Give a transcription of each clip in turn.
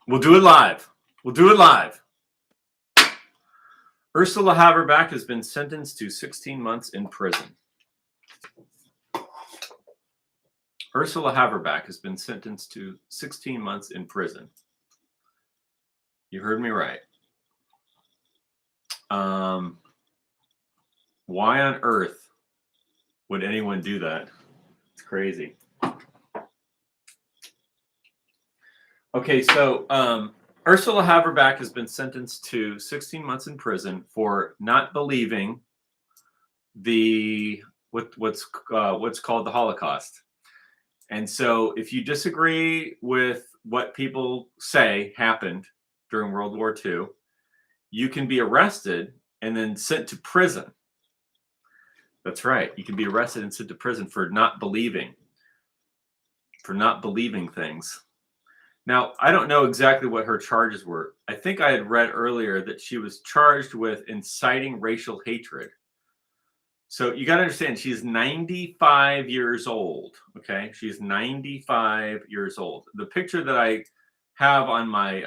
We'll do it live. We'll do it live. Ursula Haverbeck has been sentenced to 16 months in prison. Ursula Haverbeck has been sentenced to 16 months in prison. You heard me right. Why on earth would anyone do that? It's crazy. Okay, so Ursula Haverbeck has been sentenced to 16 months in prison for not believing what's called the Holocaust. And so if you disagree with what people say happened during World War II, you can be arrested and then sent to prison. That's right. You can be arrested and sent to prison for not believing things. Now, I don't know exactly what her charges were. I think I had read earlier that she was charged with inciting racial hatred. So you got to understand, she's 95 years old. Okay, she's 95 years old. The picture that I have on my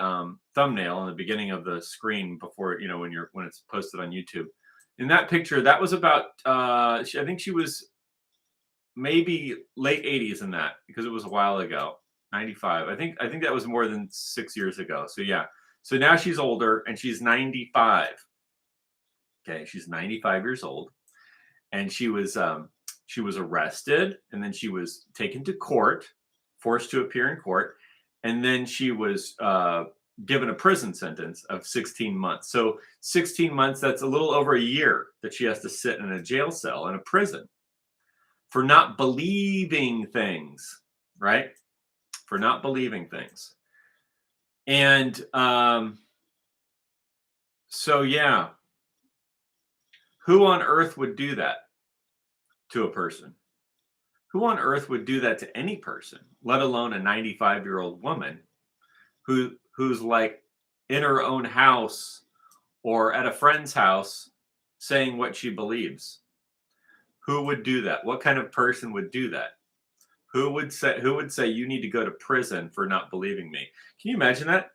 thumbnail in the beginning of the screen before, when it's posted on YouTube, in that picture, that was about I think she was maybe late 80s in that, because it was a while ago. 95. I think that was more than 6 years ago. So yeah. So now she's older and she's 95. Okay, she's 95 years old. And she was arrested, and then she was taken to court, forced to appear in court, and then she was given a prison sentence of 16 months. So 16 months, that's a little over a year that she has to sit in a jail cell in a prison for not believing things, right? For not believing things. And so, yeah. Who on earth would do that to a person? Who on earth would do that to any person, let alone a 95-year-old woman who's like in her own house or at a friend's house saying what she believes? Who would do that? What kind of person would do that? Who would say you need to go to prison for not believing me? Can you imagine that?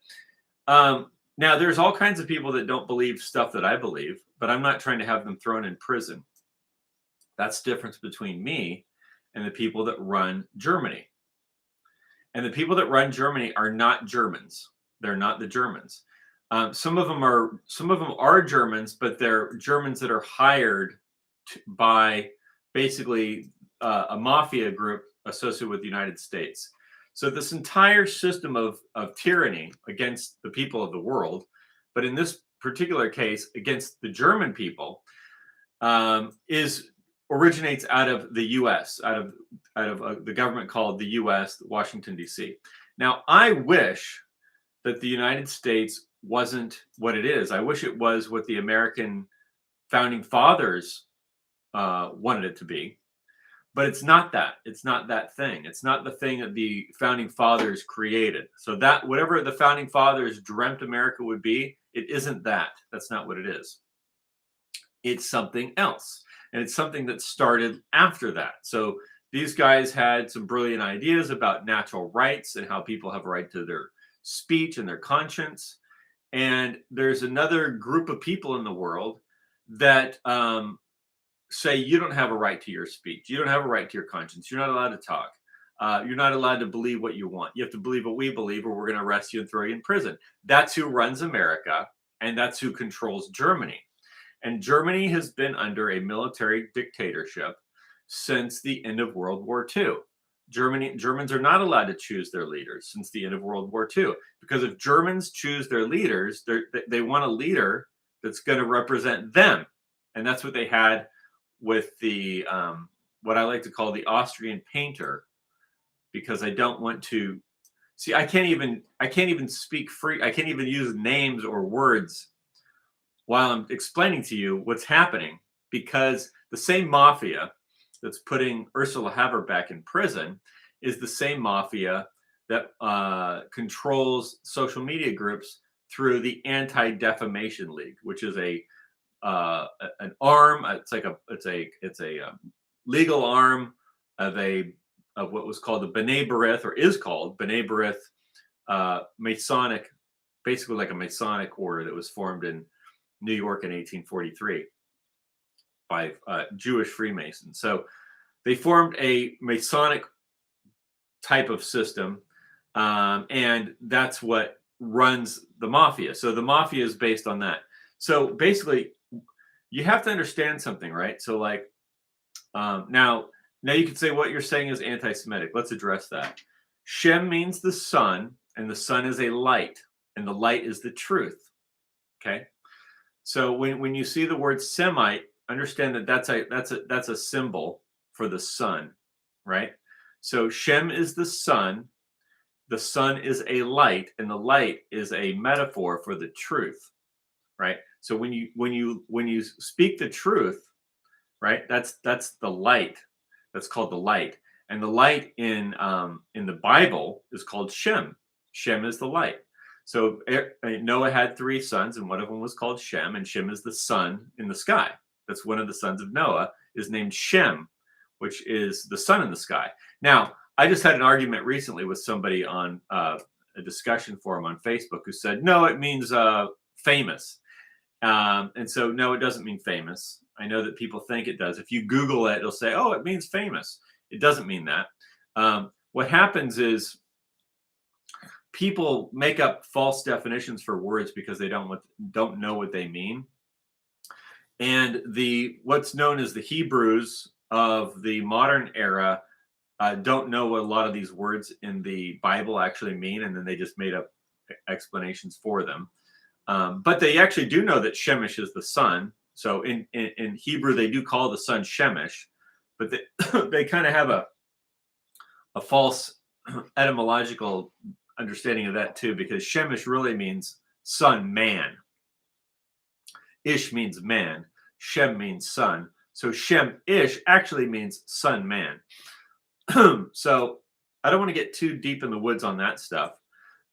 Now, there's all kinds of people that don't believe stuff that I believe, but I'm not trying to have them thrown in prison. That's the difference between me and the people that run Germany. And the people that run Germany are not Germans. They're not the Germans. Some of them are Germans, but they're Germans that are hired by basically a mafia group associated with the United States. So this entire system of tyranny against the people of the world, but in this particular case against the German people, originates out of the U.S., out of the government called the U.S., Washington, D.C. Now, I wish that the United States wasn't what it is. I wish it was what the American founding fathers wanted it to be. But it's not that. It's not that thing. It's not the thing that the founding fathers created. So that whatever the founding fathers dreamt America would be, it isn't that. That's not what it is. It's something else. And it's something that started after that. So these guys had some brilliant ideas about natural rights and how people have a right to their speech and their conscience. And there's another group of people in the world that say you don't have a right to your speech. You don't have a right to your conscience. You're not allowed to talk. You're not allowed to believe what you want. You have to believe what we believe, or we're going to arrest you and throw you in prison. That's who runs America, and that's who controls Germany. And Germany has been under a military dictatorship since the end of World War II. Germans are not allowed to choose their leaders since the end of World War II, because if Germans choose their leaders, they want a leader that's going to represent them, and that's what they had with the what I like to call the Austrian painter, because I don't want to see. I can't even speak free. I can't even use names or words while I'm explaining to you what's happening, because the same mafia that's putting Ursula Haverbeck in prison is the same mafia that controls social media groups through the Anti-Defamation League, which is an arm. It's a legal arm of what was called the B'nai B'rith, or is called B'nai B'rith Masonic, basically like a Masonic order that was formed in New York in 1843 by Jewish Freemasons. So they formed a Masonic type of system, and that's what runs the mafia. So the mafia is based on that. So basically, you have to understand something, right? So like now you can say what you're saying is anti-Semitic. Let's address that. Shem means the sun, and the sun is a light, and the light is the truth. Okay. So when you see the word Semite, understand that that's a symbol for the sun, right? So Shem is the sun is a light, and the light is a metaphor for the truth, right? So when you speak the truth, right, that's the light. That's called the light, and the light in the Bible is called Shem. Shem is the light. So Noah had three sons, and one of them was called Shem, and Shem is the sun in the sky. That's one of the sons of Noah is named Shem, which is the sun in the sky. Now, I just had an argument recently with somebody on a discussion forum on Facebook who said, no, it means famous. And so, no, it doesn't mean famous. I know that people think it does. If you Google it, it'll say, oh, it means famous. It doesn't mean that. What happens is people make up false definitions for words because they don't know what they mean. And what's known as the Hebrews of the modern era don't know what a lot of these words in the Bible actually mean, and then they just made up explanations for them. But they actually do know that Shemesh is the sun. So in Hebrew, they do call the sun Shemesh, but they kind of have a false etymological understanding of that too, because Shemesh really means sun, man. Ish means man. Shem means sun. So Shem-ish actually means sun, man. So I don't want to get too deep in the woods on that stuff,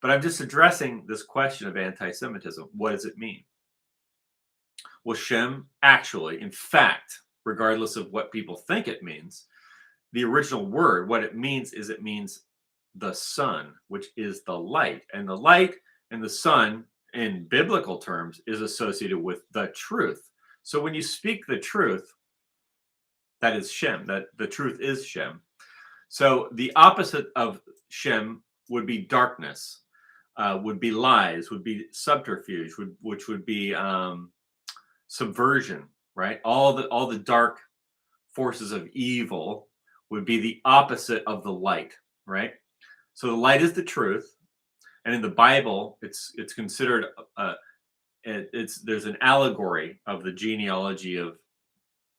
but I'm just addressing this question of anti-Semitism. What does it mean? Well, Shem actually, in fact, regardless of what people think it means, the original word, what it means is it means the sun, which is the light. And the light and the sun, in biblical terms, is associated with the truth. So when you speak the truth, that is Shem, that the truth is Shem. So the opposite of Shem would be darkness, would be lies, would be subterfuge, which would be subversion, right? All the dark forces of evil would be the opposite of the light, right? So the light is the truth, and in the Bible, it's considered there's an allegory of the genealogy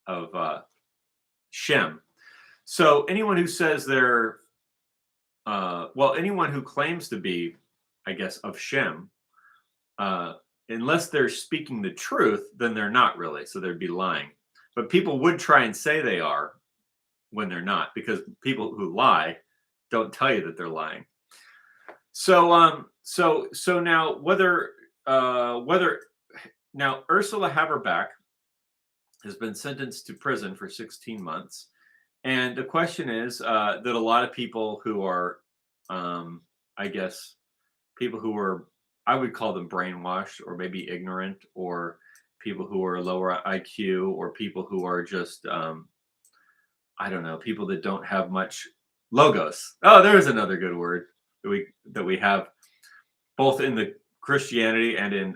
of Shem. So anyone who says anyone who claims to be, I guess, of Shem, unless they're speaking the truth, then they're not really. So they'd be lying. But people would try and say they are when they're not, because people who lie don't tell you that they're lying. So now whether now Ursula Haverbeck has been sentenced to prison for 16 months. And the question is that a lot of people who are, I guess, people who are, I would call them brainwashed or maybe ignorant, or people who are lower IQ, or people who are just, I don't know, people that don't have much logos. Oh, there's another good word that we have both in the Christianity and in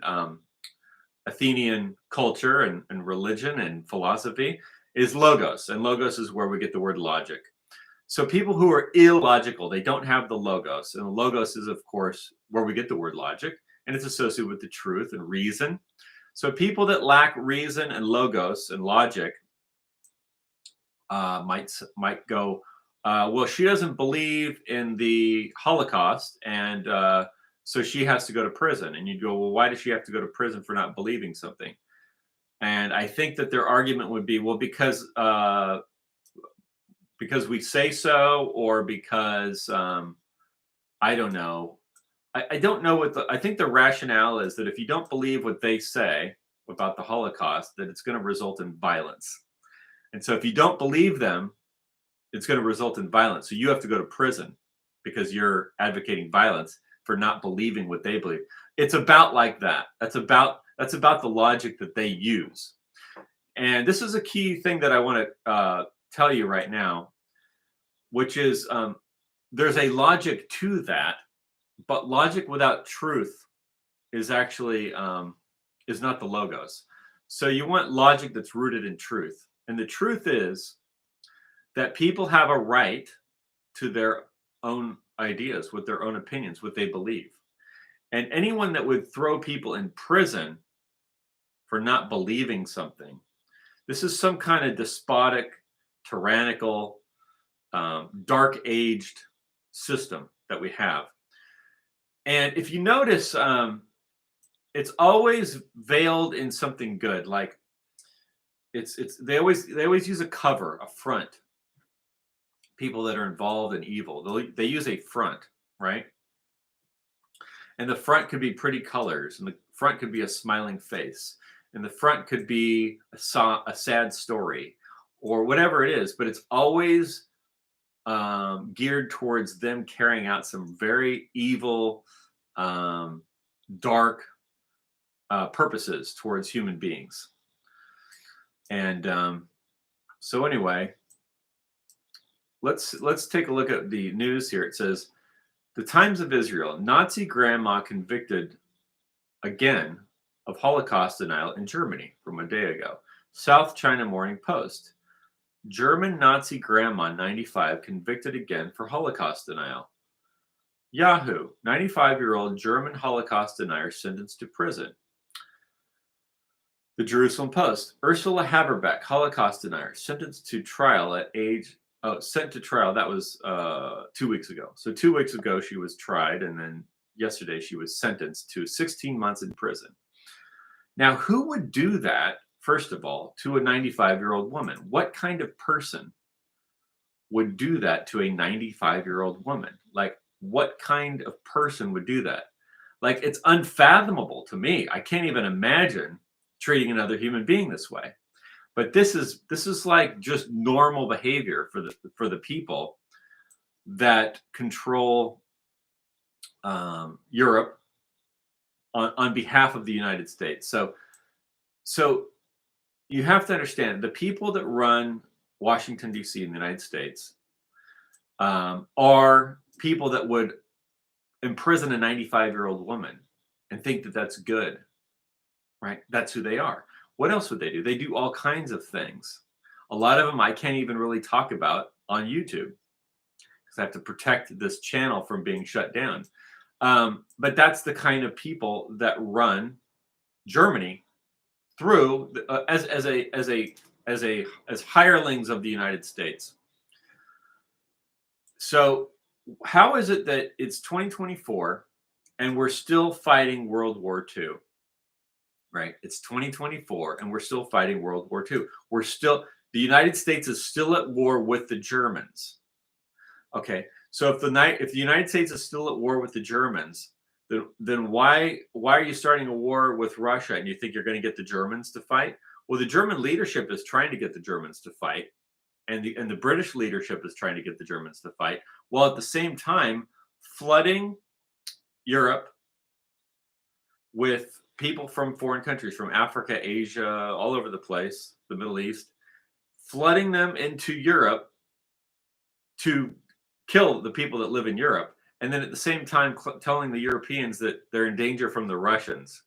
Athenian culture and religion and philosophy is logos. And logos is where we get the word logic. So people who are illogical, they don't have the logos. And the logos is, of course, where we get the word logic. And it's associated with the truth and reason. So people that lack reason and logos and logic might go, well, she doesn't believe in the Holocaust, and so she has to go to prison. And you'd go, well, why does she have to go to prison for not believing something? And I think that their argument would be, well, because we say so, or because I don't know. I don't know what I think the rationale is that if you don't believe what they say about the Holocaust, that it's going to result in violence. And so if you don't believe them, it's going to result in violence. So you have to go to prison because you're advocating violence. for not believing what they believe. It's about like that. That's about the logic that they use. And this is a key thing that I want to tell you right now, which is there's a logic to that, but logic without truth is actually is not the logos. So you want logic that's rooted in truth. And the truth is that people have a right to their own ideas, with their own opinions, what they believe. And anyone that would throw people in prison for not believing something, this is some kind of despotic, tyrannical, dark-aged system that we have. And if you notice, it's always veiled in something good. Like they always use a cover, a front. People that are involved in evil, they use a front, right? And the front could be pretty colors, and the front could be a smiling face, and the front could be a sad story, or whatever it is. But it's always geared towards them carrying out some very evil, dark purposes towards human beings. And so anyway, let's take a look at the news here. It says, "The Times of Israel: Nazi grandma convicted again of Holocaust denial in Germany," from a day ago. South China Morning Post: German Nazi grandma 95 convicted again for Holocaust denial. Yahoo: 95-year-old German Holocaust denier sentenced to prison. The Jerusalem Post: Ursula Haverbeck, Holocaust denier, sentenced to trial at age sent to trial. That was 2 weeks ago. So 2 weeks ago she was tried, and then yesterday she was sentenced to 16 months in prison. Now, who would do that, first of all, to a 95-year-old woman? What kind of person would do that to a 95-year-old woman? Like, what kind of person would do that? Like, it's unfathomable to me. I can't even imagine treating another human being this way. But this is like just normal behavior for the people that control Europe on behalf of the United States. So you have to understand, the people that run Washington, D.C. in the United States are people that would imprison a 95-year-old woman and think that that's good, right? That's who they are. What else would they do? They do all kinds of things. A lot of them I can't even really talk about on YouTube because I have to protect this channel from being shut down. But that's the kind of people that run Germany through as hirelings of the United States. So how is it that it's 2024 and we're still fighting World War II? Right? It's 2024 and we're still fighting World War II. The United States is still at war with the Germans. Okay, so if the United States is still at war with the Germans, then why are you starting a war with Russia and you think you're going to get the Germans to fight? Well, the German leadership is trying to get the Germans to fight, and the British leadership is trying to get the Germans to fight, while at the same time flooding Europe with people from foreign countries, from Africa, Asia, all over the place, the Middle East, flooding them into Europe to kill the people that live in Europe, and then at the same time telling the Europeans that they're in danger from the Russians.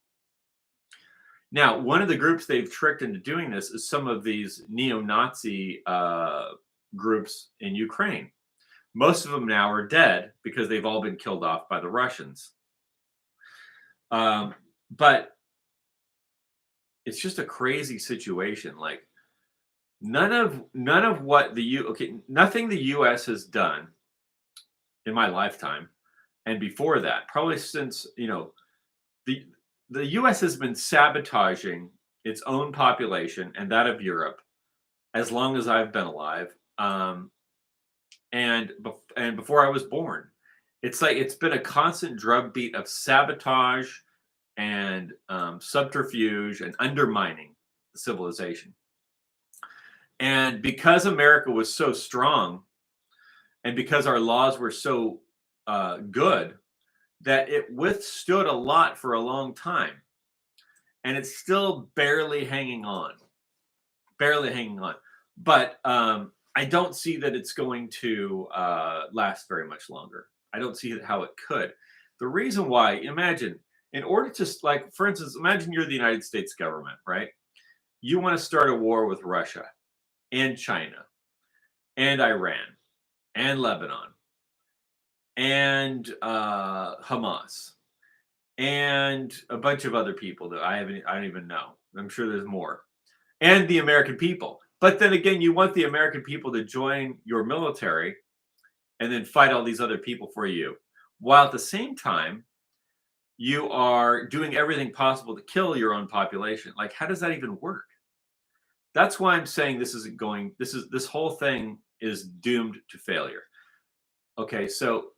Now, one of the groups they've tricked into doing this is some of these neo-Nazi groups in Ukraine. Most of them now are dead because they've all been killed off by the Russians. But it's just a crazy situation. Like, none of what nothing the U.S. has done in my lifetime, and before that, probably since the U.S. has been sabotaging its own population and that of Europe as long as I've been alive, and before I was born. It's like it's been a constant drumbeat of sabotage and subterfuge and undermining the civilization. And because America was so strong, and because our laws were so good, that it withstood a lot for a long time, and it's still barely hanging on, barely hanging on. But I don't see that it's going to last very much longer. I don't see how it could. The reason why, imagine, in order to, like, for instance, imagine you're the United States government, right? You want to start a war with Russia and China and Iran and Lebanon and Hamas and a bunch of other people that I don't even know. I'm sure there's more, and the American people. But then again, you want the American people to join your military and then fight all these other people for you, while at the same time you are doing everything possible to kill your own population. Like, how does that even work? That's why I'm saying this isn't going. This whole thing is doomed to failure. Okay, so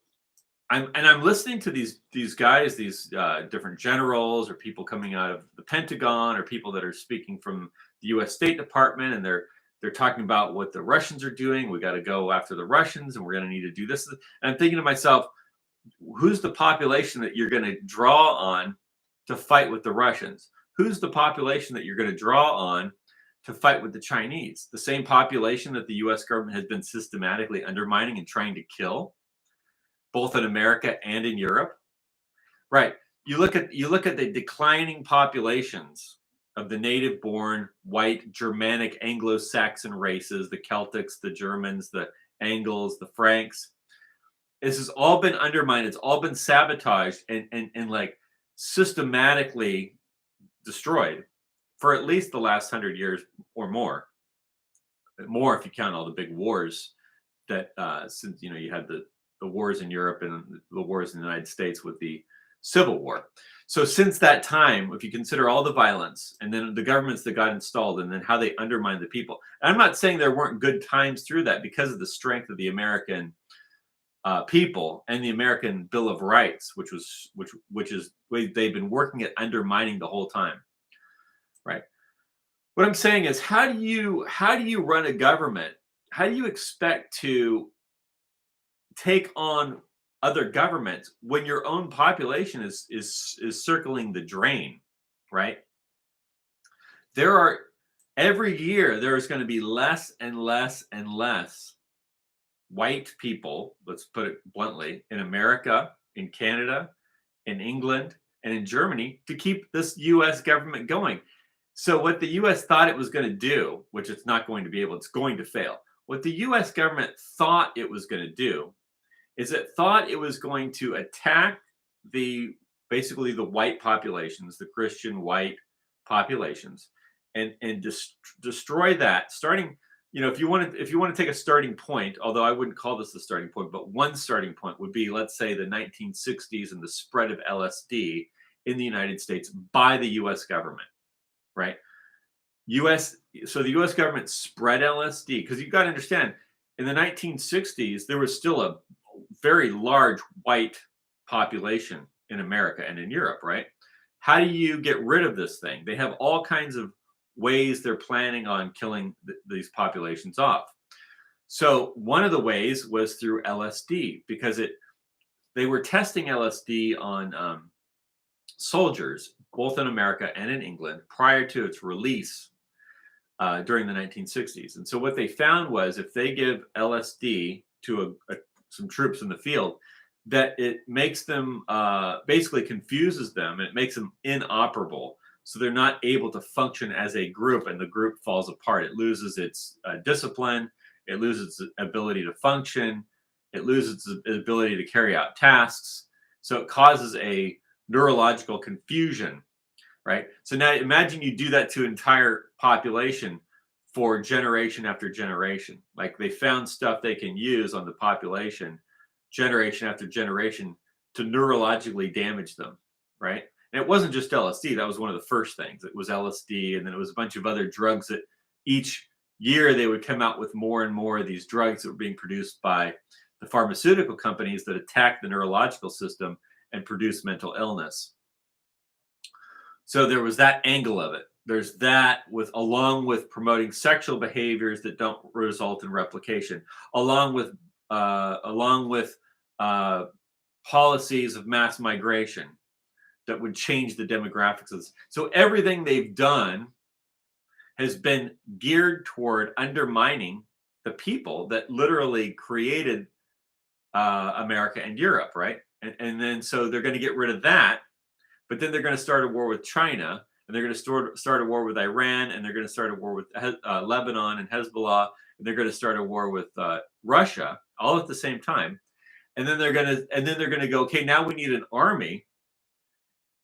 I'm listening to these guys, these different generals or people coming out of the Pentagon or people that are speaking from the U.S. State Department, and they're talking about what the Russians are doing. We got to go after the Russians, and we're going to need to do this. And I'm thinking to myself, who's the population that you're going to draw on to fight with the Russians? Who's the population that you're going to draw on to fight with the Chinese? The same population that the U.S. government has been systematically undermining and trying to kill, both in America and in Europe. Right. You look at the declining populations of the native-born white Germanic Anglo-Saxon races, the Celtics, the Germans, the Angles, the Franks. This has all been undermined. It's all been sabotaged and like systematically destroyed for at least the last 100 years or more. More if you count all the big wars that since you had the wars in Europe and the wars in the United States with the Civil War. So since that time, if you consider all the violence and then the governments that got installed and then how they undermined the people, and I'm not saying there weren't good times through that because of the strength of the American people and the American Bill of Rights, which is they've been working at undermining the whole time, right? What I'm saying is, how do you run a government? How do you expect to take on other governments when your own population is circling the drain, right? Every year there is going to be less and less and less white people, let's put it bluntly, in America, in Canada, in England, and in Germany to keep this US government going. So what the US thought it was going to do, which it's not going to be able, it's going to fail. What the US government thought it was going to do is it thought it was going to attack basically the white populations, the Christian white populations, and destroy that. Starting, if you want to take a starting point, although I wouldn't call this the starting point, but one starting point would be, let's say, the 1960s and the spread of LSD in the United States by the U.S. government, right? So the U.S. government spread LSD because you've got to understand, in the 1960s there was still a very large white population in America and in Europe, right? How do you get rid of this thing? They have all kinds of ways they're planning on killing these populations off. So one of the ways was through LSD because they were testing LSD on soldiers, both in America and in England, prior to its release during the 1960s. And so what they found was if they give LSD to some troops in the field, that it makes them basically confuses them. It makes them inoperable. So they're not able to function as a group and the group falls apart. It loses its discipline. It loses its ability to function. It loses its ability to carry out tasks. So it causes a neurological confusion, right? So now imagine you do that to an entire population for generation after generation. Like they found stuff they can use on the population generation after generation to neurologically damage them, right? And it wasn't just LSD. That was one of the first things. It was LSD, and then it was a bunch of other drugs that each year they would come out with more and more of these drugs that were being produced by the pharmaceutical companies that attack the neurological system and produce mental illness. So there was that angle of it. There's that along with promoting sexual behaviors that don't result in replication, along with policies of mass migration that would change the demographics of this. So everything they've done has been geared toward undermining the people that literally created America and Europe, right? And then so they're going to get rid of that, but then they're going to start a war with China, and they're going to start a war with Iran, and they're going to start a war with Lebanon and Hezbollah, and they're going to start a war with Russia, all at the same time. And then they're going to go, okay, now we need an army,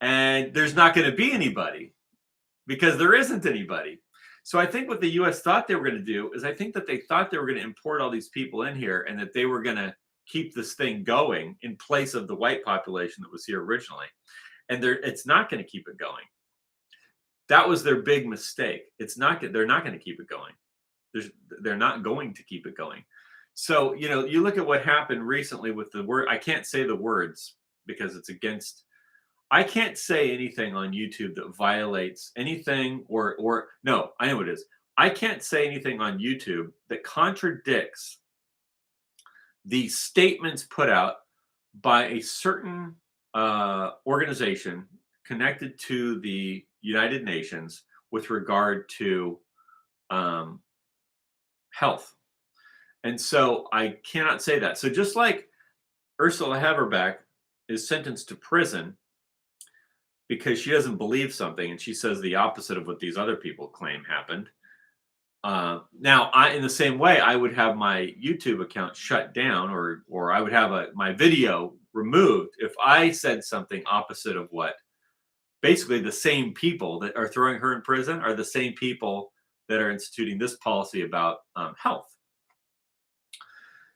and there's not going to be anybody because there isn't anybody. So I think what the U.S. thought they were going to do is I think that they thought they were going to import all these people in here and that they were going to keep this thing going in place of the white population that was here originally. And it's not going to keep it going. That was their big mistake. They're not going to keep it going. They're not going to keep it going. So, you look at what happened recently with the word, I can't say the words because it's against, I can't say anything on YouTube that violates anything or no, I know what it is. I can't say anything on YouTube that contradicts the statements put out by a certain organization connected to the United Nations with regard to health. And so I cannot say that. So just like Ursula Haverbeck is sentenced to prison because she doesn't believe something and she says the opposite of what these other people claim happened. Now, in the same way, I would have my YouTube account shut down, or I would have my video removed if I said something opposite of what basically the same people that are throwing her in prison are the same people that are instituting this policy about health.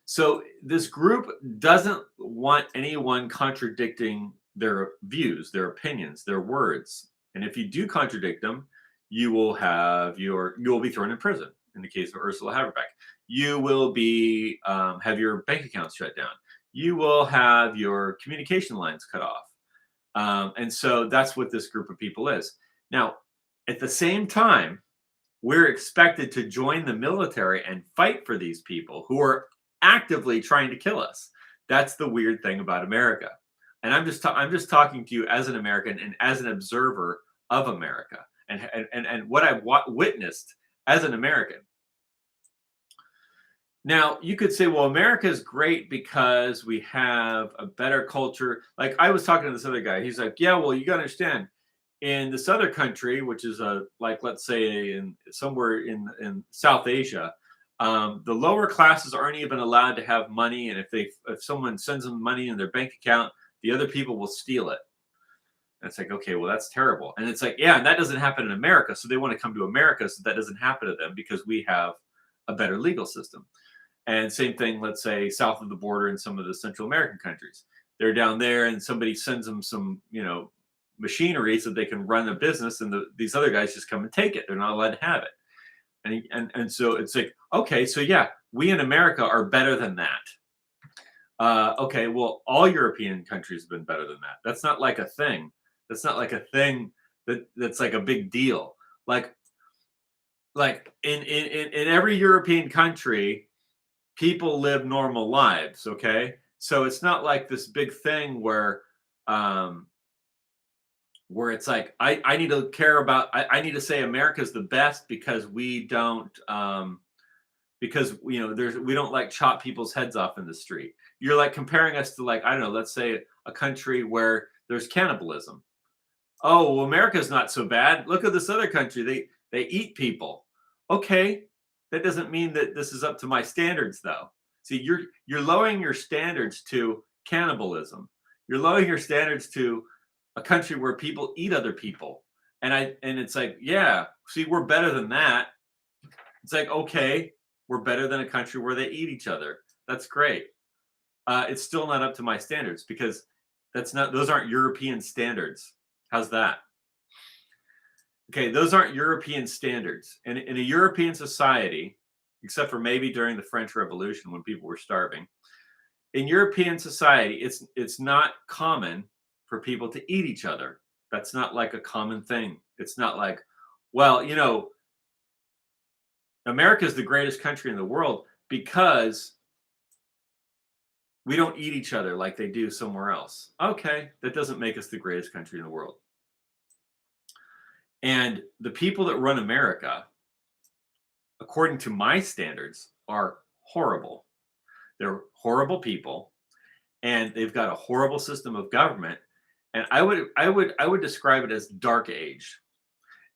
So this group doesn't want anyone contradicting their views, their opinions, their words. And if you do contradict them, you will be thrown in prison. In the case of Ursula Haverbeck, you will be have your bank accounts shut down. You will have your communication lines cut off. And so that's what this group of people is. Now, at the same time, we're expected to join the military and fight for these people who are actively trying to kill us. That's the weird thing about America. And I'm just talking to you as an American and as an observer of America and what I've witnessed as an American. Now, you could say, well, America is great because we have a better culture. Like I was talking to this other guy. He's like, yeah, well, you got to understand, in this other country, which is like, let's say somewhere in South Asia, the lower classes aren't even allowed to have money. And if someone sends them money in their bank account, the other people will steal it. And it's like, okay, well, that's terrible. And it's like, yeah, and that doesn't happen in America. So they want to come to America so that doesn't happen to them because we have a better legal system. And same thing, let's say south of the border in some of the Central American countries. They're down there and somebody sends them some, machinery so they can run a business, and these other guys just come and take it. They're not allowed to have it. And so it's like, okay, so yeah, we in America are better than that. Okay, well, all European countries have been better than that. That's not like a thing. That's not like a thing that's like a big deal. Like in every European country, people live normal lives, okay? So it's not like this big thing where it's like I need to care about I need to say America's the best because we don't because we don't like chop people's heads off in the street. You're like comparing us to, like, I don't know, let's say a country where there's cannibalism. Oh, well, America's not so bad. Look at this other country. They eat people. Okay, that doesn't mean that this is up to my standards, though. See, you're lowering your standards to cannibalism. You're lowering your standards to a country where people eat other people. And it's like, yeah, see, we're better than that. It's like, okay, we're better than a country where they eat each other. That's great. It's still not up to my standards because those aren't European standards. How's that? Okay, those aren't European standards. And in a European society, except for maybe during the French Revolution when people were starving, in European society, it's not common for people to eat each other. That's not like a common thing. It's not like, well, America is the greatest country in the world because we don't eat each other like they do somewhere else. Okay, that doesn't make us the greatest country in the world. And the people that run America, according to my standards, are horrible. They're horrible people, and they've got a horrible system of government. And I would describe it as dark age.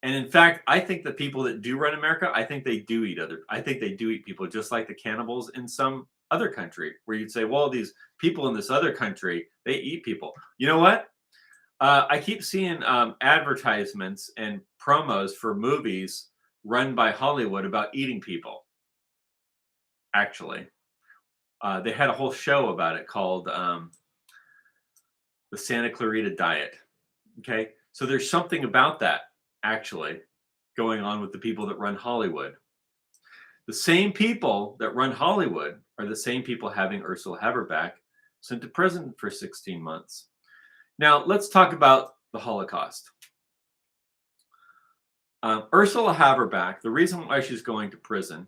And in fact, I think the people that do run America, I think they do eat other. I think they do eat people, just like the cannibals in some other country, where you'd say, well, these people in this other country, they eat people. You know what? I keep seeing advertisements and promos for movies run by Hollywood about eating people. Actually, they had a whole show about it called the Santa Clarita Diet. Okay, so there's something about that actually going on with the people that run Hollywood. The same people that run Hollywood are the same people having Ursula Haverbeck sent to prison for 16 months. Now, let's talk about the Holocaust. Ursula Haverbeck, the reason why she's going to prison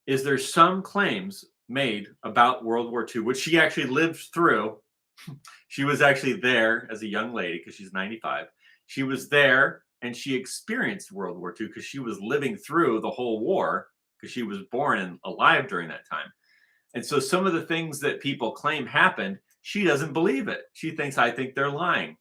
is there's some claims made about World War II, which she actually lived through. She was actually there as a young lady because she's 95. She was there and she experienced World War II because she was living through the whole war because she was born and alive during that time. And so some of the things that people claim happened, she doesn't believe it. She thinks, I think they're lying.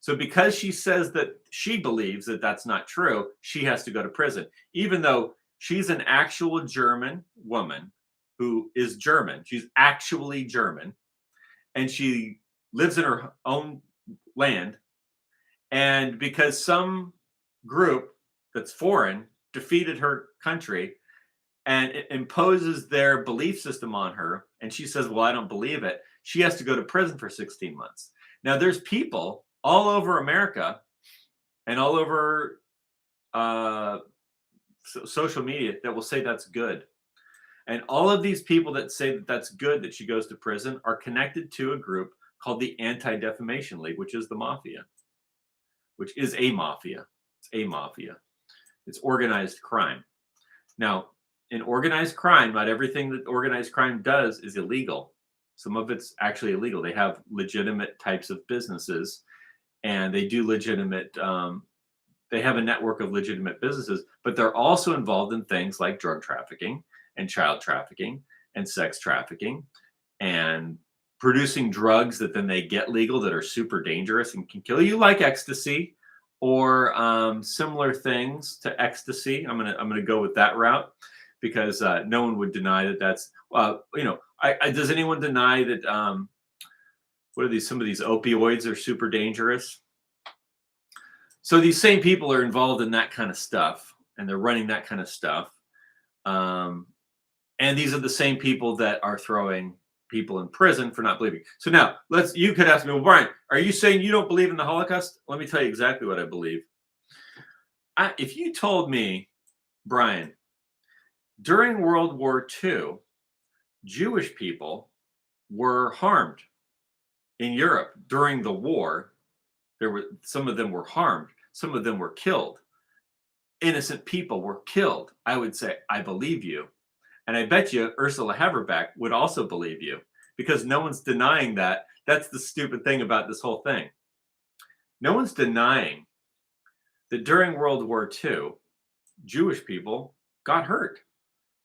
So because she says that she believes that that's not true, she has to go to prison, even though she's an actual German woman who is German. She's actually German, and she lives in her own land. And because some group that's foreign defeated her country and it imposes their belief system on her, and she says, well, I don't believe it, she has to go to prison for 16 months. Now, there's people all over America and all over social media that will say that's good. And all of these people that say that that's good that she goes to prison are connected to a group called the Anti-Defamation League, which is the mafia, which is a mafia. It's a mafia. It's organized crime. Now, in organized crime, not everything that organized crime does is illegal. Some of it's actually illegal. They have legitimate types of businesses, and they do legitimate, they have a network of legitimate businesses, but they're also involved in things like drug trafficking and child trafficking and sex trafficking and producing drugs that then they get legal that are super dangerous and can kill you, like ecstasy or similar things to ecstasy. I'm gonna go with that route because no one would deny that that's does anyone deny that what are these? Some of these opioids are super dangerous. So these same people are involved in that kind of stuff, and they're running that kind of stuff. And these are the same people that are throwing people in prison for not believing. So now you could ask me, well, Brian, are you saying you don't believe in the Holocaust? Let me tell you exactly what I believe. If you told me, Brian, during World War II, Jewish people were harmed in Europe during the war, some of them were harmed, some of them were killed. Innocent people were killed. I would say, I believe you. And I bet you Ursula Haverbeck would also believe you because no one's denying that. That's the stupid thing about this whole thing. No one's denying that during World War II, Jewish people got hurt,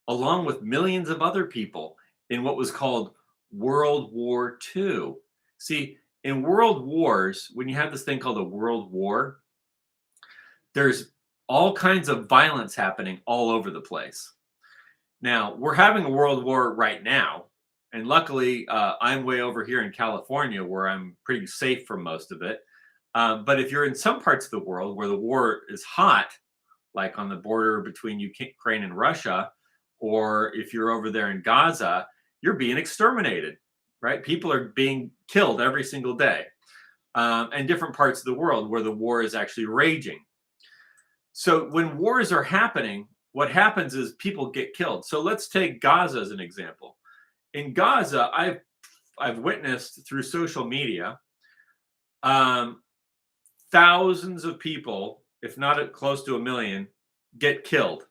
along with millions of other people in what was called World War II. See, in world wars, when you have this thing called a world war, there's all kinds of violence happening all over the place. Now, we're having a world war right now, and luckily, I'm way over here in California where I'm pretty safe from most of it. But if you're in some parts of the world where the war is hot, like on the border between Ukraine and Russia, or if you're over there in Gaza, you're being exterminated, right? People are being killed every single day, and different parts of the world where the war is actually raging. So when wars are happening, what happens is people get killed. So let's take Gaza as an example. In Gaza, I've witnessed through social media thousands of people, if not close to 1 million, get killed.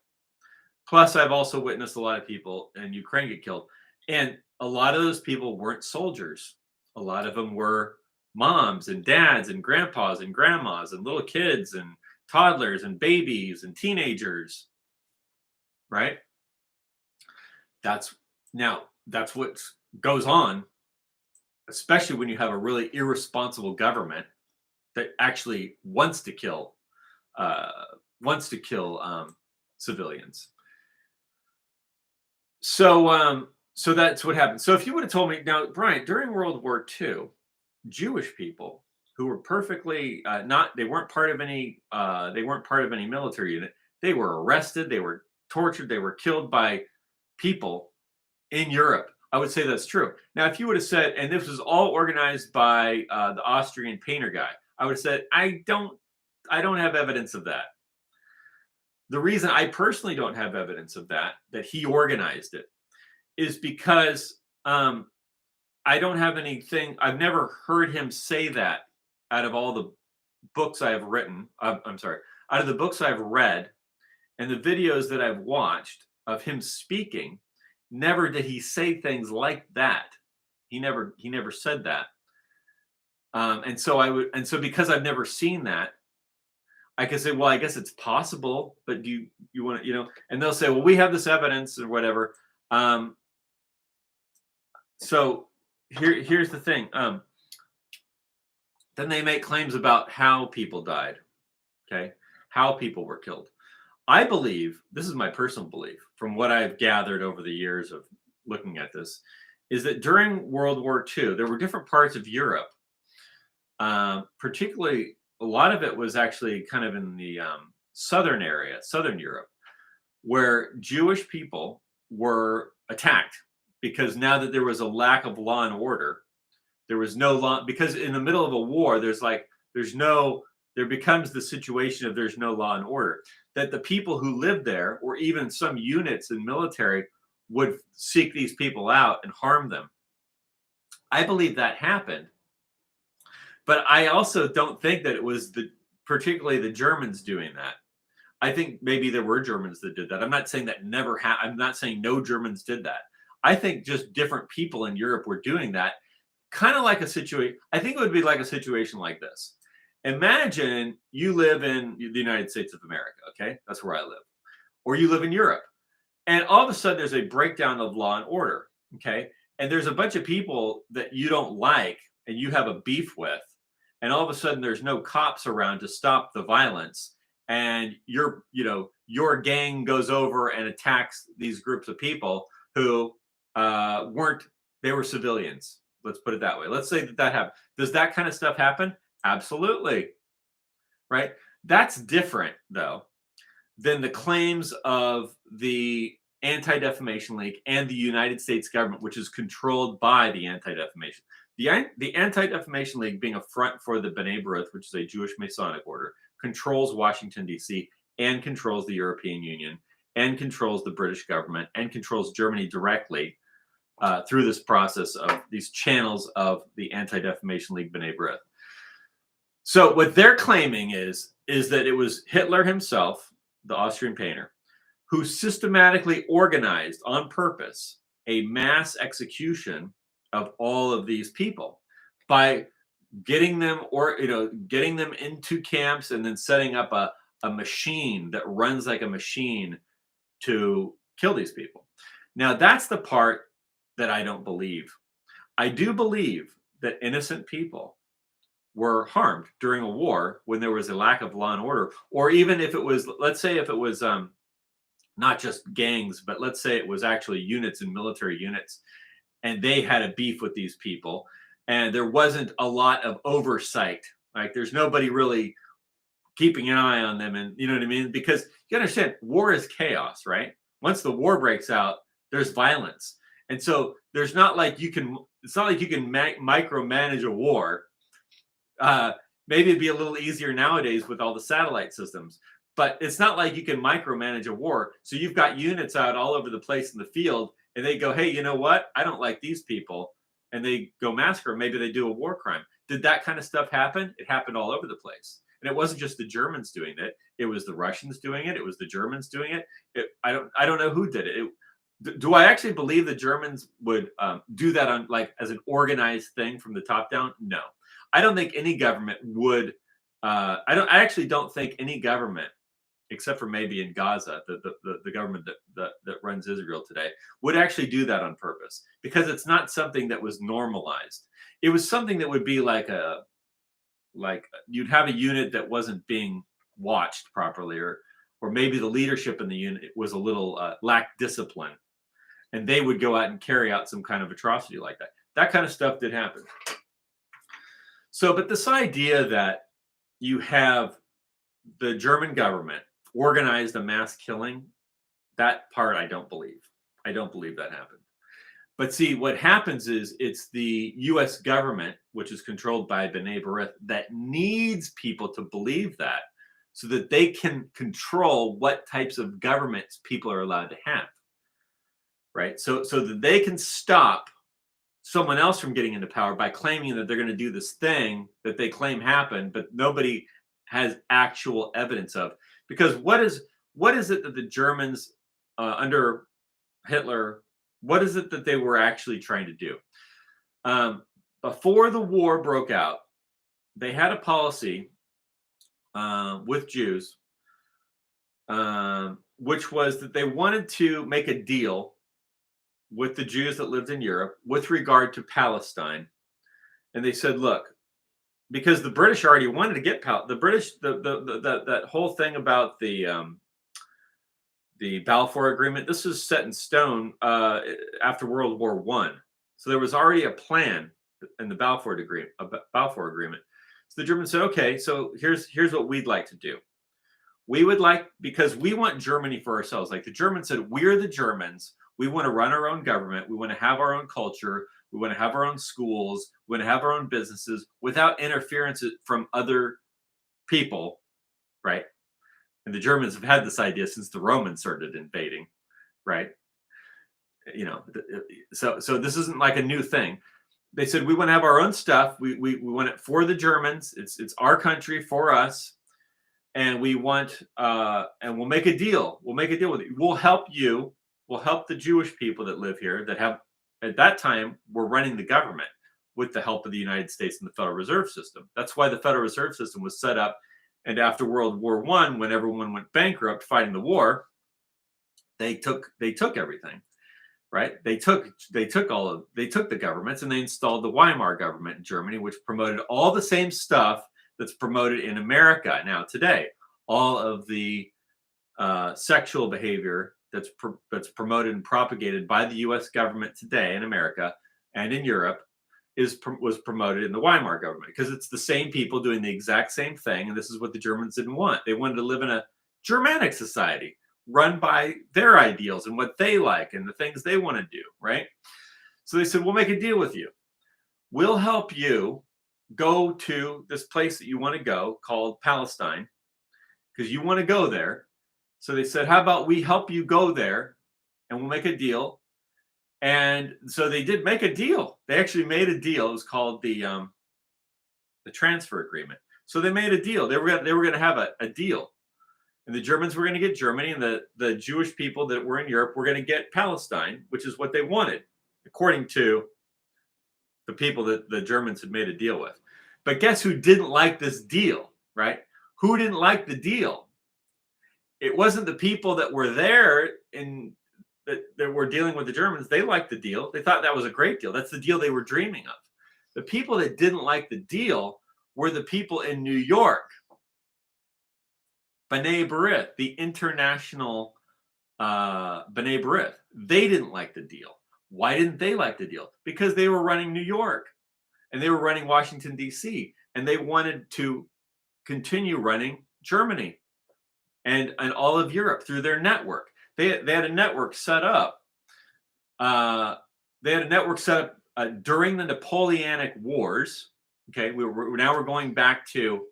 Plus, I've also witnessed a lot of people in Ukraine get killed. And a lot of those people weren't soldiers. A lot of them were moms and dads and grandpas and grandmas and little kids and toddlers and babies and teenagers, right? That's that's what goes on, especially when you have a really irresponsible government that actually uh, wants to kill civilians. So that's what happened. So if you would have told me now, Brian, during World War II, Jewish people who were perfectly not they weren't part of any military unit. They were arrested, they were tortured, they were killed by people in Europe. I would say that's true. Now, if you would have said, and this was all organized by the Austrian painter guy, I would have said, I don't have evidence of that. The reason I personally don't have evidence of that he organized it, is because I don't have anything. I've never heard him say that out of all the books I have written. I'm sorry, out of the books I've read and the videos that I've watched of him speaking. Never did he say things like that. He never said that. And so because I've never seen that, I could say, well, I guess it's possible, but do you want to, and they'll say, well, we have this evidence or whatever. So here's the thing. Then they make claims about how people died. Okay. How people were killed. I believe, this is my personal belief from what I've gathered over the years of looking at this, is that during World War II, there were different parts of Europe, particularly a lot of it was actually kind of in the southern Europe, where Jewish people were attacked because now that there was a lack of law and order, there was no law, because in the middle of a war, there becomes the situation of there's no law and order, that the people who lived there, or even some units in military, would seek these people out and harm them. I believe that happened. But I also don't think that it was particularly the Germans doing that. I think maybe there were Germans that did that. I'm not saying that never happened. I'm not saying no Germans did that. I think just different people in Europe were doing that. Kind of like a situation. I think it would be like a situation like this. Imagine you live in the United States of America, okay? That's where I live. Or you live in Europe. And all of a sudden there's a breakdown of law and order, okay? And there's a bunch of people that you don't like and you have a beef with. And all of a sudden there's no cops around to stop the violence. And your gang goes over and attacks these groups of people who they were civilians. Let's put it that way. Let's say that happened. Does that kind of stuff happen? Absolutely. Right? That's different, though, than the claims of the Anti-Defamation League and the United States government, which is controlled by the Anti-Defamation. The Anti-Defamation League, being a front for the B'nai B'rith, which is a Jewish Masonic order, controls Washington, D.C., and controls the European Union, and controls the British government, and controls Germany directly through this process of these channels of the Anti-Defamation League B'nai B'rith. So what they're claiming is that it was Hitler himself, the Austrian painter, who systematically organized on purpose a mass execution of all of these people by getting them into camps and then setting up a machine that runs like a machine to kill these people. Now, that's the part that I don't believe. I do believe that innocent people were harmed during a war when there was a lack of law and order, or even if it was, let's say if it was not just gangs, but let's say it was actually units and military units, and they had a beef with these people, and there wasn't a lot of oversight. Like there's nobody really keeping an eye on them, and you know what I mean? Because you understand, war is chaos, right? Once the war breaks out, there's violence. And so it's not like you can micromanage a war. Maybe it'd be a little easier nowadays with all the satellite systems, but it's not like you can micromanage a war. So you've got units out all over the place in the field, and they go, hey, you know what? I don't like these people. And they go massacre. Maybe they do a war crime. Did that kind of stuff happen? It happened all over the place. And it wasn't just the Germans doing it. It was the Russians doing it. It was the Germans doing it. I don't know who did it. Do I actually believe the Germans would do that on like as an organized thing from the top down? No, I don't think any government would. I don't. I actually don't think any government, except for maybe in Gaza, the government that runs Israel today, would actually do that on purpose because it's not something that was normalized. It was something that would be like you'd have a unit that wasn't being watched properly, or maybe the leadership in the unit was a little lacked discipline, and they would go out and carry out some kind of atrocity like that. That kind of stuff did happen. So, but this idea that you have the German government organized a mass killing, that part I don't believe. I don't believe that happened. But see, what happens is it's the US government, which is controlled by B'nai B'rith, that needs people to believe that so that they can control what types of governments people are allowed to have. Right? So that they can stop someone else from getting into power by claiming that they're going to do this thing that they claim happened, but nobody has actual evidence of. Because what is it that the Germans under Hitler, what is it that they were actually trying to do? Before the war broke out, they had a policy with Jews, which was that they wanted to make a deal with the Jews that lived in Europe with regard to Palestine. And they said, look, because the British already wanted to get the British, that whole thing about the Balfour Agreement, this was set in stone after World War I. So there was already a plan in the Balfour Agreement. So the Germans said, okay, so here's what we'd like to do. We would like, because we want Germany for ourselves. Like the Germans said, we're the Germans. We want to run our own government. We want to have our own culture. We want to have our own schools. We want to have our own businesses without interference from other people, right? And the Germans have had this idea since the Romans started invading, right? You know, so this isn't like a new thing. They said we want to have our own stuff. We want it for the Germans. It's our country for us, and we want and we'll make a deal. We'll make a deal with you. We'll help you. We'll help the Jewish people that live here that have, at that time, were running the government with the help of the United States and the Federal Reserve System. That's why the Federal Reserve System was set up. And after World War I, when everyone went bankrupt fighting the war, they took everything, right? They took the governments and they installed the Weimar government in Germany, which promoted all the same stuff that's promoted in America now today. All of the sexual behavior that's promoted and propagated by the U.S. government today in America and in Europe was promoted in the Weimar government, because it's the same people doing the exact same thing. And this is what the Germans didn't want. They wanted to live in a Germanic society run by their ideals and what they like and the things they want to do, right? So they said, we'll make a deal with you. We'll help you go to this place that you want to go called Palestine, because you want to go there. So they said, how about we help you go there and we'll make a deal. And so they did make a deal. They actually made a deal. It was called the transfer agreement. So they made a deal. They were going to have a deal. And the Germans were going to get Germany, and the Jewish people that were in Europe were going to get Palestine, which is what they wanted, according to the people that the Germans had made a deal with. But guess who didn't like this deal, right? Who didn't like the deal? It wasn't the people that were there that were dealing with the Germans. They liked the deal. They thought that was a great deal. That's the deal they were dreaming of. The people that didn't like the deal were the people in New York. B'nai B'rith, the international B'nai B'rith, they didn't like the deal. Why didn't they like the deal? Because they were running New York and they were running Washington, D.C., and they wanted to continue running Germany and all of Europe through their network. They had a network set up. During the Napoleonic Wars. Okay, we're going back to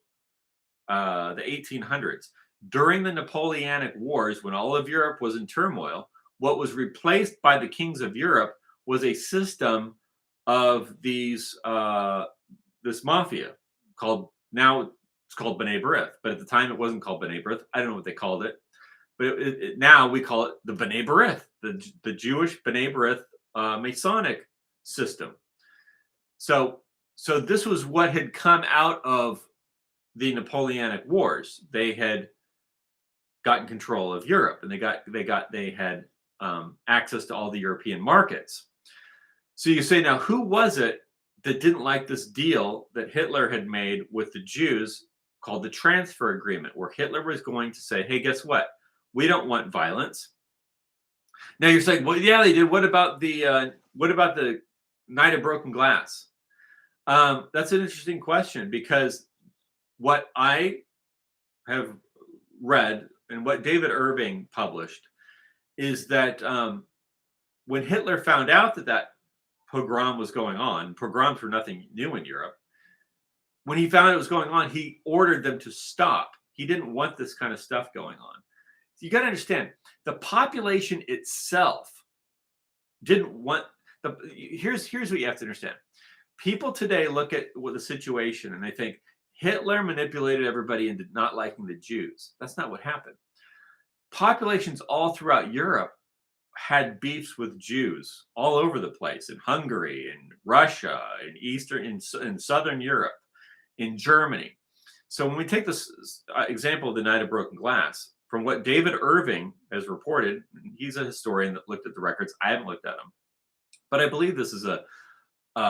the 1800s. During the Napoleonic Wars, when all of Europe was in turmoil, what was replaced by the kings of Europe was a system of this mafia called, now it's called B'nai B'rith, but at the time it wasn't called B'nai B'rith. I don't know what they called it, but now we call it the B'nai B'rith, the Jewish B'nai B'rith Masonic system. So this was what had come out of the Napoleonic Wars. They had gotten control of Europe, and they had access to all the European markets. So you say, now who was it that didn't like this deal that Hitler had made with the Jews called the transfer agreement, where Hitler was going to say, hey, guess what? We don't want violence. Now you're saying, well, yeah, they did. What about the Night of Broken Glass? That's an interesting question, because what I have read and what David Irving published is that when Hitler found out that pogrom was going on, pogroms were nothing new in Europe. When he found it was going on, he ordered them to stop. He didn't want this kind of stuff going on. You got to understand, the population itself didn't want the. Here's what you have to understand. People today look at the situation and they think Hitler manipulated everybody into not liking the Jews. That's not what happened. Populations all throughout Europe had beefs with Jews all over the place, in Hungary, in Russia, in Southern Europe, in Germany. So when we take this example of the Night of Broken Glass, from what David Irving has reported, he's a historian that looked at the records. I haven't looked at them, but I believe this is a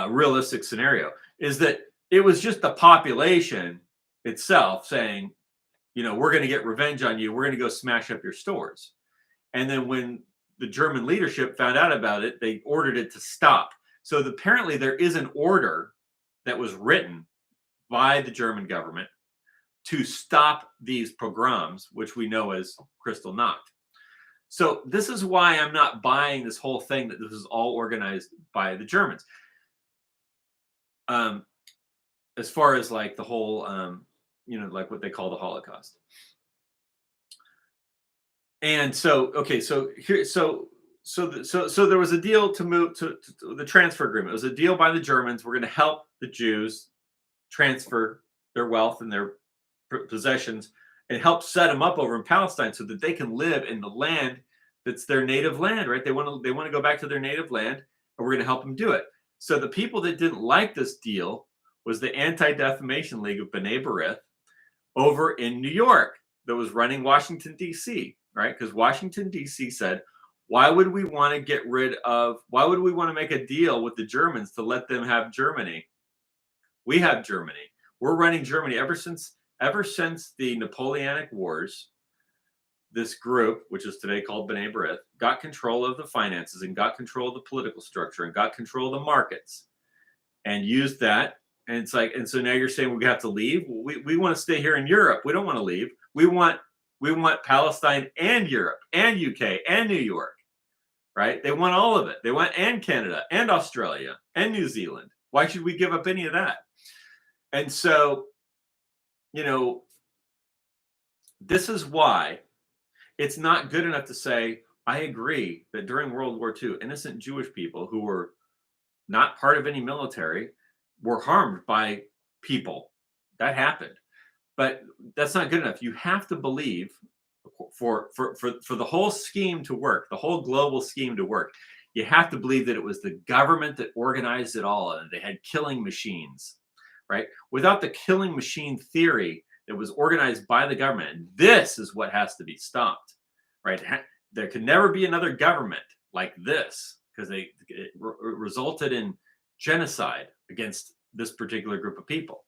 realistic scenario, is that it was just the population itself saying, we're going to get revenge on you. We're going to go smash up your stores. And then when the German leadership found out about it, they ordered it to stop. So apparently there is an order that was written by the German government to stop these pogroms, which we know as Kristallnacht. So this is why I'm not buying this whole thing that this is all organized by the Germans. As far as like the whole, like what they call the Holocaust. And so, okay, so here, so there was a deal to move to the transfer agreement. It was a deal by the Germans. We're going to help the Jews transfer their wealth and their possessions and help set them up over in Palestine so that they can live in the land that's their native land, right? They want to go back to their native land, and we're going to help them do it. So the people that didn't like this deal was the Anti-Defamation League of B'nai B'rith over in New York that was running Washington, D.C., right? Because Washington, D.C. said, why would we want to make a deal with the Germans to let them have Germany? We have Germany. We're running Germany ever since the Napoleonic Wars. This group, which is today called B'nai B'rith, got control of the finances and got control of the political structure and got control of the markets and used that. And it's like, and so now you're saying we have to leave? We want to stay here in Europe. We don't want to leave. We want Palestine and Europe and UK and New York, right? They want all of it. They want and Canada and Australia and New Zealand. Why should we give up any of that? And so, this is why it's not good enough to say, I agree that during World War II, innocent Jewish people who were not part of any military were harmed by people. That happened. But that's not good enough. You have to believe for the whole scheme to work, the whole global scheme to work, you have to believe that it was the government that organized it all and they had killing machines, right? Without the killing machine theory that was organized by the government, this is what has to be stopped, right? There could never be another government like this because it resulted in genocide against this particular group of people.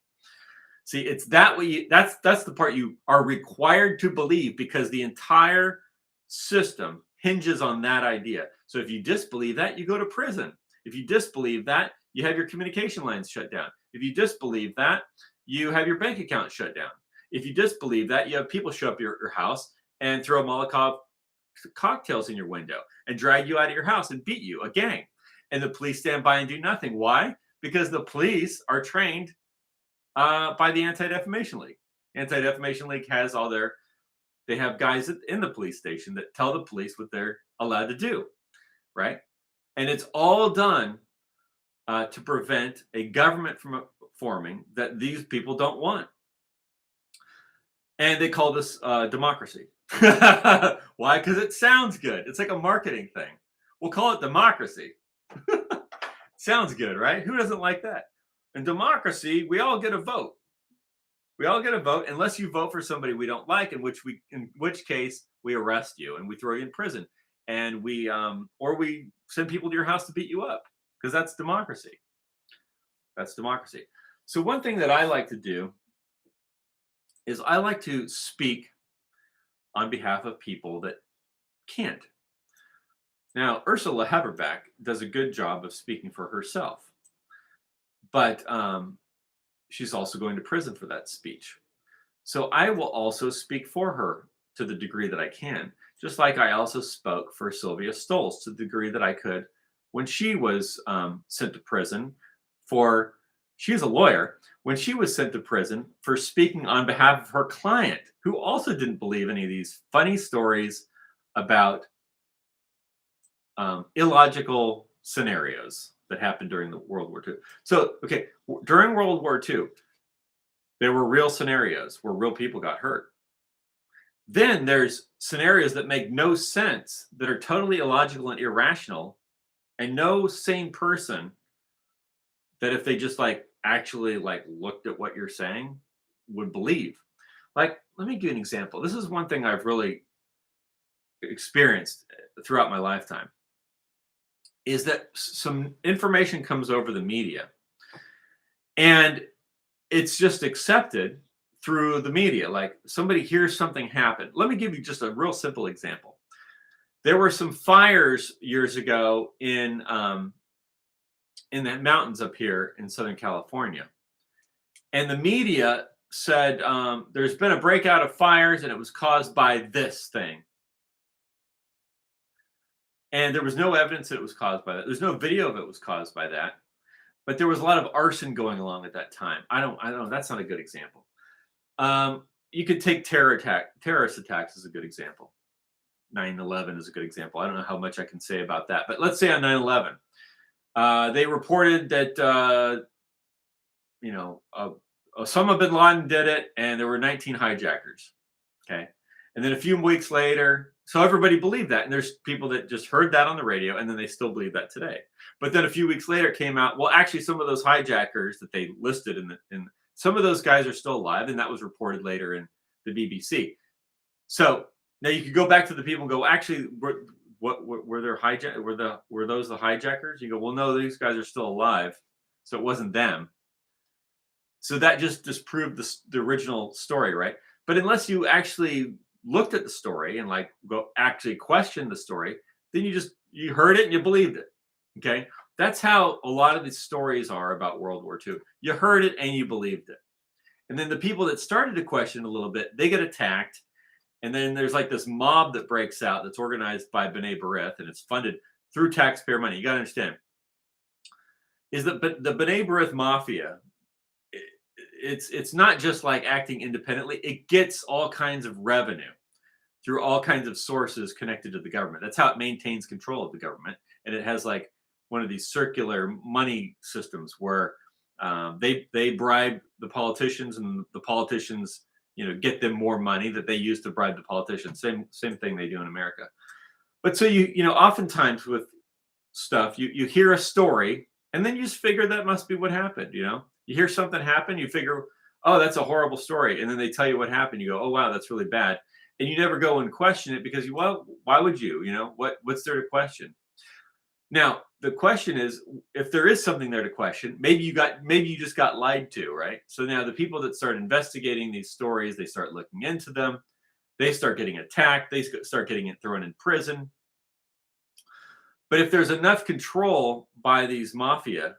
See, it's that way. That's the part you are required to believe, because the entire system hinges on that idea. So if you disbelieve that, you go to prison. If you disbelieve that, you have your communication lines shut down. If you disbelieve that, you have your bank account shut down. If you disbelieve that, you have people show up at your house and throw Molotov cocktails in your window and drag you out of your house and beat you, a gang. And the police stand by and do nothing. Why? Because the police are trained by the Anti-Defamation League. Anti-Defamation League has they have guys in the police station that tell the police what they're allowed to do, right? And it's all done to prevent a government from forming that these people don't want. And they call this democracy. Why? Because it sounds good. It's like a marketing thing. We'll call it democracy. Sounds good, right? Who doesn't like that? In democracy, we all get a vote. We all get a vote unless you vote for somebody we don't like, in which case we arrest you and we throw you in prison, and or we send people to your house to beat you up, because that's democracy. That's democracy. So one thing that I like to do is I like to speak on behalf of people that can't. Now, Ursula Haverbeck does a good job of speaking for herself, but she's also going to prison for that speech. So I will also speak for her to the degree that I can, just like I also spoke for Sylvia Stolz to the degree that I could when she was sent to prison for, she's a lawyer, when she was sent to prison for speaking on behalf of her client, who also didn't believe any of these funny stories about illogical scenarios that happened during the World War II. So, okay, during World War II, there were real scenarios where real people got hurt. Then there's scenarios that make no sense, that are totally illogical and irrational, and no sane person that if they just actually looked at what you're saying would believe. Like, let me give you an example. This is one thing I've really experienced throughout my lifetime, is that some information comes over the media and it's just accepted through the media. Like, somebody hears something happen. Let me give you just a real simple example. There were some fires years ago in the mountains up here in Southern California. And the media said there's been a breakout of fires and it was caused by this thing. And there was no evidence that it was caused by that. There's no video of it was caused by that. But there was a lot of arson going along at that time. I don't know. That's not a good example. You could take terrorist attacks as a good example. 9/11 is a good example. I don't know how much I can say about that. But let's say on 9/11, they reported that, Osama bin Laden did it, and there were 19 hijackers. Okay. And then a few weeks later, so everybody believed that. And there's people that just heard that on the radio, and then they still believe that today. But then a few weeks later, it came out, well, actually, some of those hijackers that they listed in some of those guys are still alive, and that was reported later in the BBC. So now you could go back to the people and go, actually, what were there were those the hijackers? You go, well, no, these guys are still alive, so it wasn't them. So that just disproved the original story, right? But unless you actually looked at the story and go actually question the story, then you heard it and you believed it. Okay, that's how a lot of these stories are about World War II. You heard it and you believed it, and then the people that started to question a little bit, they get attacked, and then there's this mob that breaks out that's organized by B'nai B'rith, and it's funded through taxpayer money. You got to understand, is that the B'nai B'rith mafia, it's not just acting independently. It gets all kinds of revenue through all kinds of sources connected to the government. That's how it maintains control of the government. And it has one of these circular money systems where they bribe the politicians, and the politicians get them more money that they use to bribe the politicians. Same thing they do in America. But so oftentimes with stuff, you hear a story and then you just figure that must be what happened. You hear something happen, you figure, oh, that's a horrible story. And then they tell you what happened. You go, oh, wow, that's really bad. And you never go and question it because, well, why would you? What's there to question? Now, the question is, if there is something there to question, maybe you just got lied to, right? So now the people that start investigating these stories, they start looking into them, they start getting attacked, they start getting thrown in prison. But if there's enough control by these mafia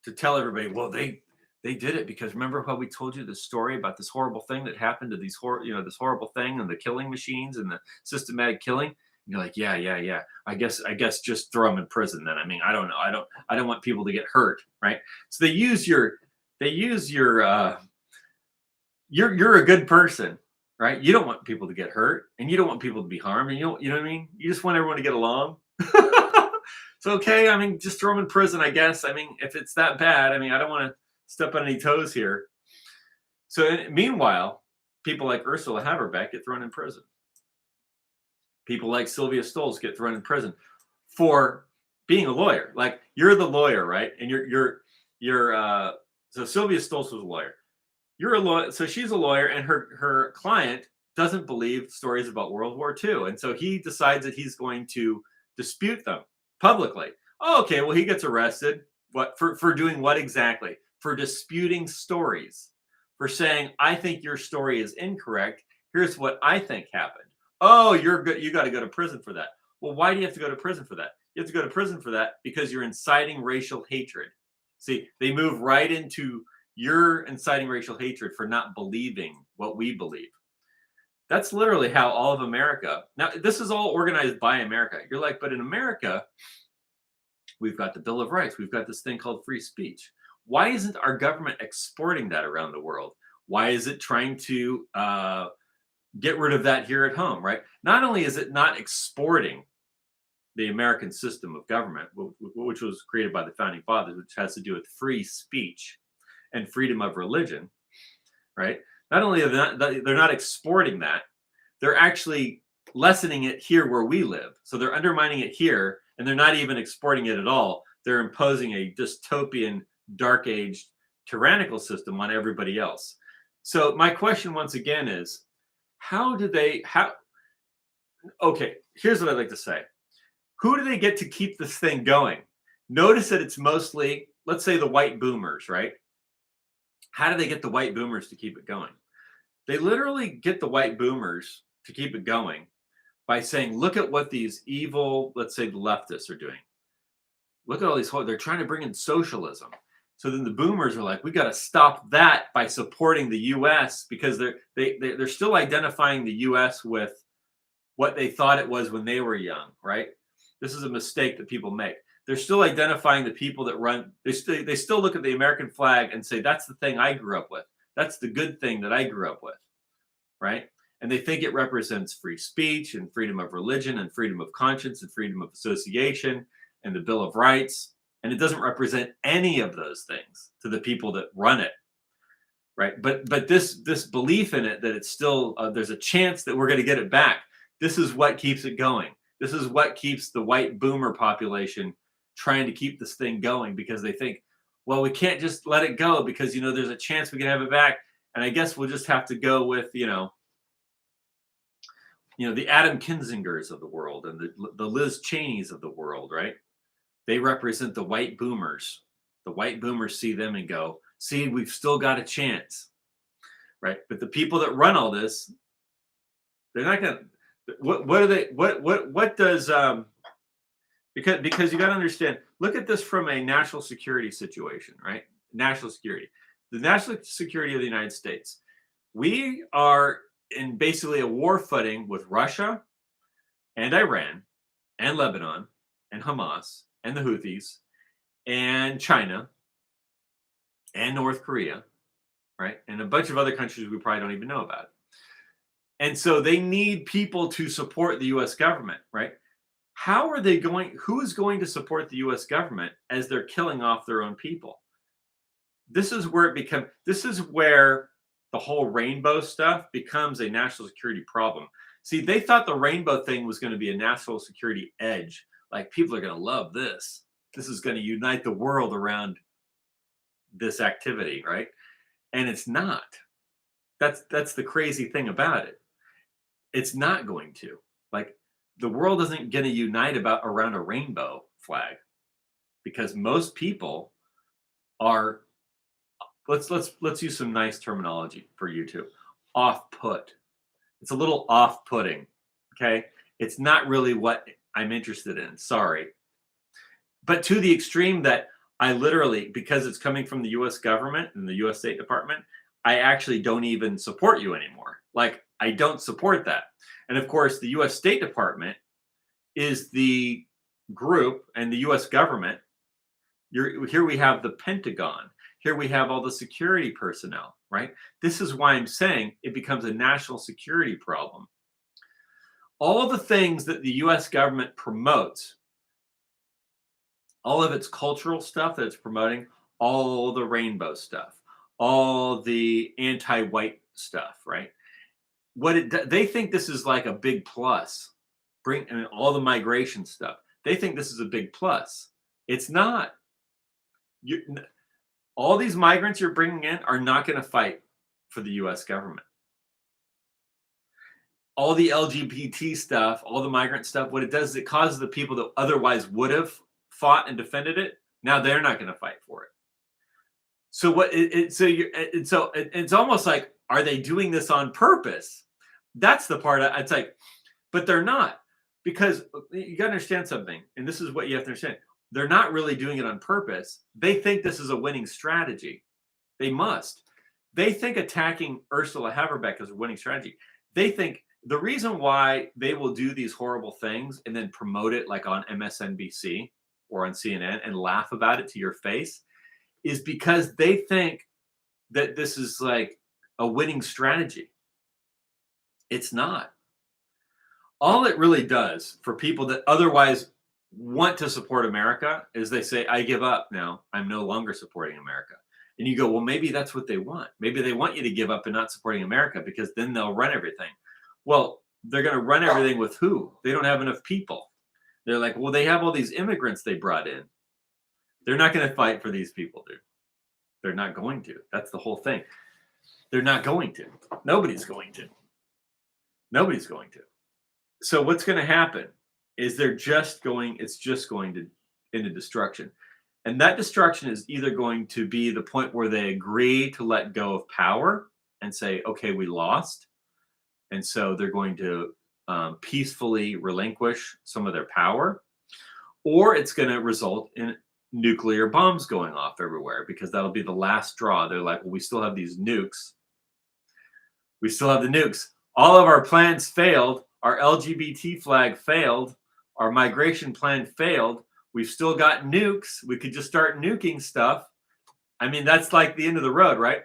to tell everybody, well, they did it because remember how we told you the story about this horrible thing that happened to this horrible thing and the killing machines and the systematic killing. And you're like, yeah. I guess just throw them in prison then. I mean, I don't know. I don't want people to get hurt, right? So they use your you're a good person, right? You don't want people to get hurt, and you don't want people to be harmed, and you know what I mean? You just want everyone to get along. So okay, I mean, just throw them in prison, I guess. I mean, if it's that bad, I mean, I don't want to step on any toes here. So meanwhile, people like Ursula Haverbeck get thrown in prison. People like Sylvia Stoles get thrown in prison for being a lawyer. Like, you're the lawyer, right? And you're so Sylvia Stoles was a lawyer. You're a lawyer, so she's a lawyer, and her client doesn't believe stories about World War II, and so he decides that he's going to dispute them publicly. Oh, okay, well, he gets arrested. What, for doing what exactly? For disputing stories, for saying, I think your story is incorrect. Here's what I think happened. Oh, you're good. You got to go to prison for that. Well, why do you have to go to prison for that? You have to go to prison for that because you're inciting racial hatred. See, they move right into, you're inciting racial hatred for not believing what we believe. That's literally how all of America. Now, this is all organized by America. You're like, but in America, we've got the Bill of Rights. We've got this thing called free speech. Why isn't our government exporting that around the world? Why is it trying to get rid of that here at home, right? Not only is it not exporting the American system of government, which was created by the founding fathers, which has to do with free speech and freedom of religion, right? Not only are they're not exporting that, they're actually lessening it here where we live. So they're undermining it here, and they're not even exporting it at all. They're imposing a dystopian, dark age, tyrannical system on everybody else. So my question once again is, okay, here's what I'd like to say. Who do they get to keep this thing going? Notice that it's mostly, let's say, the white boomers, right? How do they get the white boomers to keep it going? They literally get the white boomers to keep it going by saying, look at what these evil, let's say, the leftists are doing. Look at all these, they're trying to bring in socialism. So then the boomers are like, we got to stop that by supporting the U.S. because they're still identifying the U.S. with what they thought it was when they were young, right? This is a mistake that people make. They're still identifying the people that run. They still look at the American flag and say, that's the thing I grew up with. That's the good thing that I grew up with, right? And they think it represents free speech and freedom of religion and freedom of conscience and freedom of association and the Bill of Rights. And it doesn't represent any of those things to the people that run it, right? But this belief in it that it's still there's a chance that we're going to get it back. This is what keeps it going. This is what keeps the white boomer population trying to keep this thing going, because they think, well, we can't just let it go because, there's a chance we can have it back. And I guess we'll just have to go with, the Adam Kinzingers of the world and the Liz Cheneys of the world, right? They represent the white boomers. The white boomers see them and go, see, we've still got a chance, right? But the people that run all this, they're not going to. What are they? What does because you got to understand. Look at this from a national security situation, right? National security, the national security of the United States. We are in basically a war footing with Russia and Iran and Lebanon and Hamas and the Houthis and China and North Korea, right? And a bunch of other countries we probably don't even know about. And so they need people to support the U.S. government, right? Who is going to support the U.S. government as they're killing off their own people? This is where the whole rainbow stuff becomes a national security problem. See, they thought the rainbow thing was going to be a national security edge. Like, people are going to love this. This is going to unite the world around this activity, right? And it's not. That's the crazy thing about it. It's not going to. Like, the world isn't going to unite around a rainbow flag, because most people are, let's use some nice terminology for you two. Off-put. It's a little off-putting. Okay? It's not really what I'm interested in. Sorry. But to the extreme that I literally, because it's coming from the US government and the US State Department, I actually don't even support you anymore. Like, I don't support that. And of course, the US State Department is the group, and the US government. Here we have the Pentagon. Here we have all the security personnel, right? This is why I'm saying it becomes a national security problem. All of the things that the US government promotes, all of its cultural stuff that it's promoting, all the rainbow stuff, all the anti-white stuff, right? They think this is like a big plus, bring and all the migration stuff. They think this is a big plus. It's not. You, all these migrants you're bringing in are not going to fight for the U.S. government. All the LGBT stuff, all the migrant stuff, what it does is it causes the people that otherwise would have fought and defended it. Now they're not going to fight for it. So what? It's almost like, are they doing this on purpose? That's the part. It's like, but they're not, because you got to understand something, and this is what you have to understand. They're not really doing it on purpose. They think this is a winning strategy. They must. They think attacking Ursula Haverbeck is a winning strategy. They think the reason why they will do these horrible things and then promote it like on MSNBC or on CNN and laugh about it to your face is because they think that this is like a winning strategy. It's not. All it really does for people that otherwise want to support America is they say, I give up now. I'm no longer supporting America. And you go, well, maybe that's what they want. Maybe they want you to give up and not supporting America because then they'll run everything. Well, they're going to run everything with who? They don't have enough people. They're like, well, they have all these immigrants they brought in. They're not going to fight for these people, dude. They're not going to. That's the whole thing. They're not going to. Nobody's going to. Nobody's going to. So what's going to happen is it's just going to into destruction. And that destruction is either going to be the point where they agree to let go of power and say, okay, we lost. And so they're going to peacefully relinquish some of their power, or it's going to result in nuclear bombs going off everywhere, because that'll be the last straw. They're like, well, we still have these nukes. We still have the nukes. All of our plans failed. Our LGBT flag failed. Our migration plan failed. We've still got nukes. We could just start nuking stuff. I mean, that's like the end of the road, right?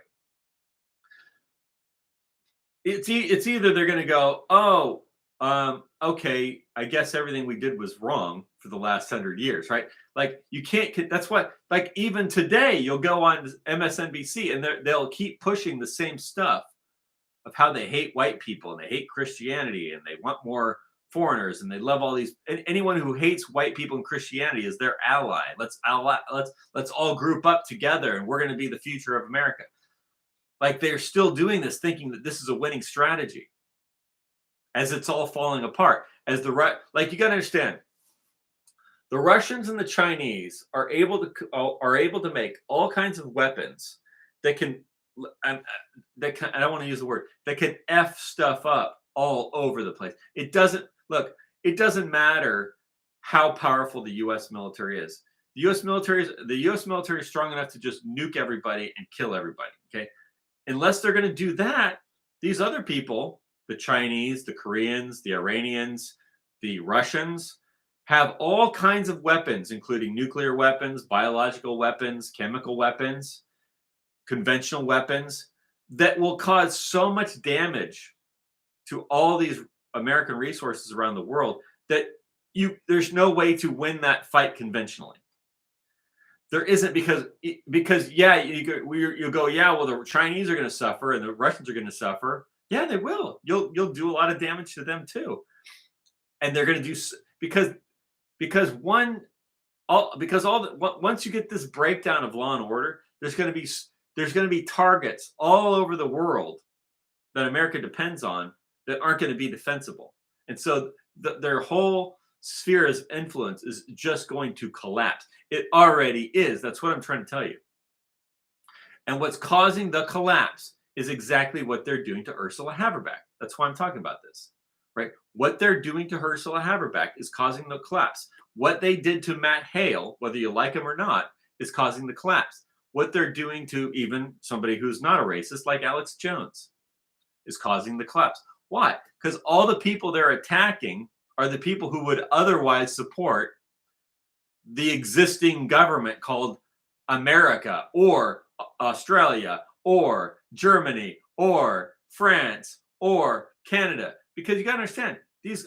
It's either they're going to go, oh, okay, I guess everything we did was wrong for the last 100 years, right? Like you can't. That's what. Like even today, you'll go on MSNBC and they'll keep pushing the same stuff of how they hate white people and they hate Christianity and they want more foreigners and they love all these. Anyone who hates white people and Christianity is their ally. Let's all group up together and we're going to be the future of America. Like they're still doing this, thinking that this is a winning strategy. As it's all falling apart, like you got to understand, the Russians and the Chinese are able to make all kinds of weapons that can. I don't want to use the word that can F stuff up all over the place. It doesn't matter how powerful the U.S. military is. The U.S. military is strong enough to just nuke everybody and kill everybody. Okay, unless they're going to do that, these other people, the Chinese, the Koreans, the Iranians, the Russians, have all kinds of weapons, including nuclear weapons, biological weapons, chemical weapons, conventional weapons that will cause so much damage to all these American resources around the world that there's no way to win that fight conventionally. There isn't, because yeah, you go, yeah, well, the Chinese are going to suffer and the Russians are going to suffer. Yeah, they will. You'll do a lot of damage to them too, and they're going to do once you get this breakdown of law and order, there's going to be targets all over the world that America depends on that aren't going to be defensible, and so their whole sphere of influence is just going to collapse. It already is. That's what I'm trying to tell you. And what's causing the collapse is exactly what they're doing to Ursula Haverbeck. That's why I'm talking about this, right? What they're doing to Ursula Haverbeck is causing the collapse. What they did to Matt Hale, whether you like him or not, is causing the collapse. What they're doing to even somebody who's not a racist, like Alex Jones, is causing the collapse. Why? Because all the people they're attacking are the people who would otherwise support the existing government called America or Australia or Germany or France or Canada. Because you got to understand,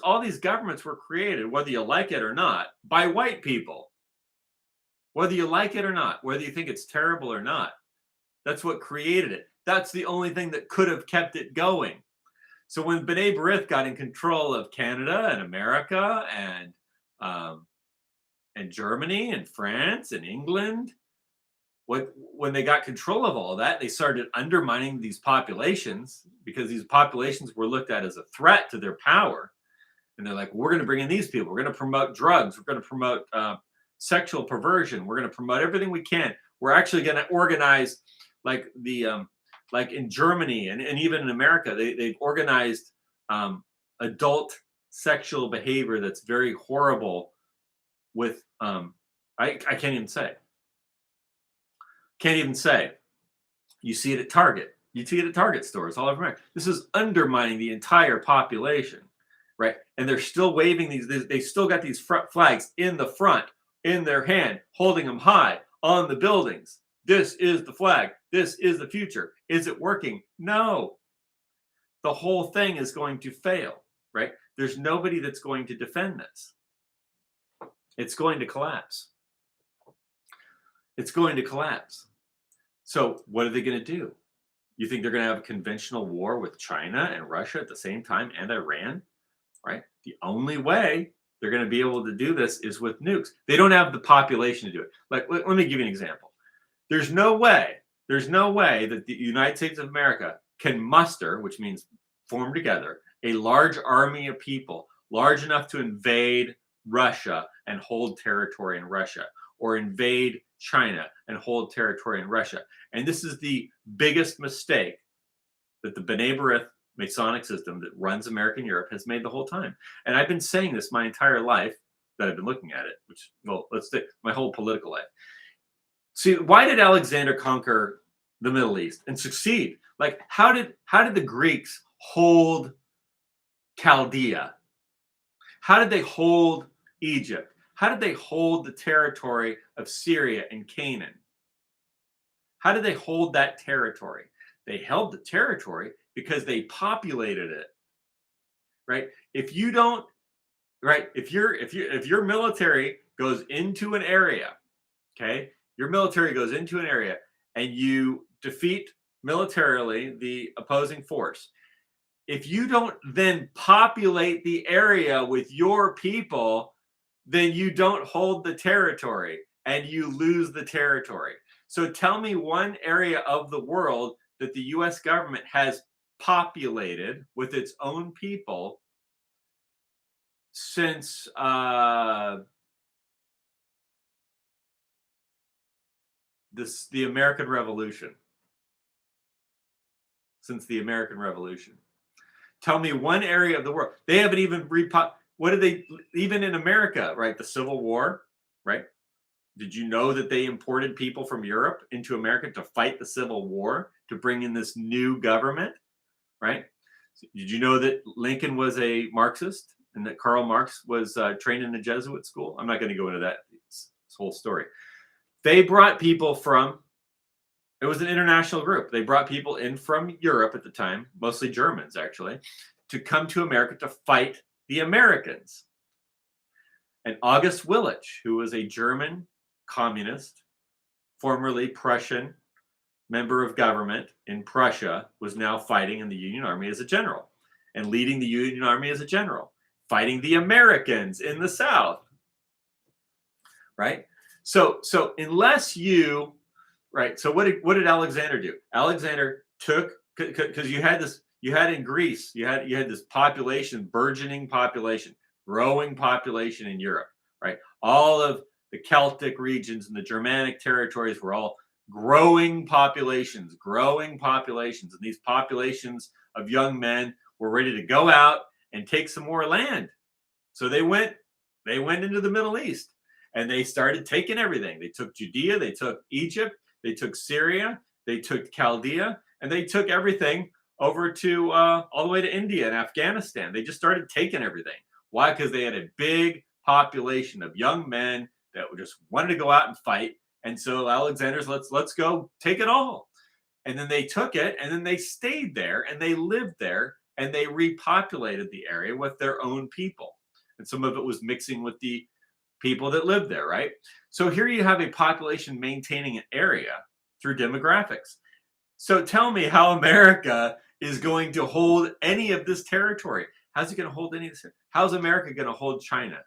all these governments were created, whether you like it or not, by white people. Whether you like it or not, whether you think it's terrible or not, that's what created it. That's the only thing that could have kept it going. So when B'nai B'rith got in control of Canada and America and Germany and France and England, when they got control of all that, they started undermining these populations because these populations were looked at as a threat to their power. And they're like, we're going to bring in these people. We're going to promote drugs. We're going to promote sexual perversion. We're going to promote everything we can. We're actually going to organize, like like in Germany and even in America, they've organized adult sexual behavior that's very horrible. With I can't even say. Can't even say. You see it at Target. You see it at Target stores all over America. This is undermining the entire population, right? And they're still waving these. They still got these flags in the front, in their hand, holding them high on the buildings. This is the flag. This is the future. Is it working? No. The whole thing is going to fail, right? There's nobody that's going to defend this. It's going to collapse. It's going to collapse. So what are they going to do? You think they're going to have a conventional war with China and Russia at the same time and Iran, right? The only way they're going to be able to do this is with nukes. They don't have the population to do it. Like, let me give you an example. There's no way that the United States of America can muster, which means form together, a large army of people large enough to invade Russia and hold territory in Russia, or invade China and hold territory in Russia. And this is the biggest mistake that the B'nai B'rith Masonic system that runs American Europe has made the whole time. And I've been saying this my entire life that I've been looking at it, which, well, let's say my whole political life. See, why did Alexander conquer the Middle East and succeed? Like, how did the Greeks hold Chaldea? How did they hold Egypt? How did they hold the territory of Syria and Canaan? How did they hold that territory? They held the territory because they populated it, right? If you don't, right? If your military goes into an area, okay, your military goes into an area and you defeat militarily the opposing force. If you don't then populate the area with your people, then you don't hold the territory and you lose the territory. So tell me one area of the world that the US government has populated with its own people since the American Revolution. Since the American Revolution. Tell me one area of the world. They haven't even what did they, even in America, right? The Civil War, right? Did you know that they imported people from Europe into America to fight the Civil War, to bring in this new government, right? Did you know that Lincoln was a Marxist and that Karl Marx was trained in a Jesuit school? I'm not going to go into that this whole story. They brought people from, it was an international group. They brought people in from Europe at the time, mostly Germans actually, to come to America to fight the Americans. And August Willich, who was a German communist, formerly Prussian member of government in Prussia, was now fighting in the Union Army as a general and leading the Union Army as a general, fighting the Americans in the South, right? So unless you, right, so what did Alexander do? Alexander took, because you had in Greece, you had this population, burgeoning population, growing population in Europe, right? All of the Celtic regions and the Germanic territories were all growing populations. And these populations of young men were ready to go out and take some more land. So they went into the Middle East and they started taking everything. They took Judea, they took Egypt, they took Syria, they took Chaldea, and they took everything over to all the way to India and Afghanistan. They just started taking everything. Why? Because they had a big population of young men that just wanted to go out and fight. And so Alexander's, let's go take it all. And then they took it and then they stayed there and they lived there and they repopulated the area with their own people. And some of it was mixing with the people that lived there, right? So here you have a population maintaining an area through demographics. So tell me how America is going to hold any of this territory. How's it going to hold any of this? How's America going to hold China?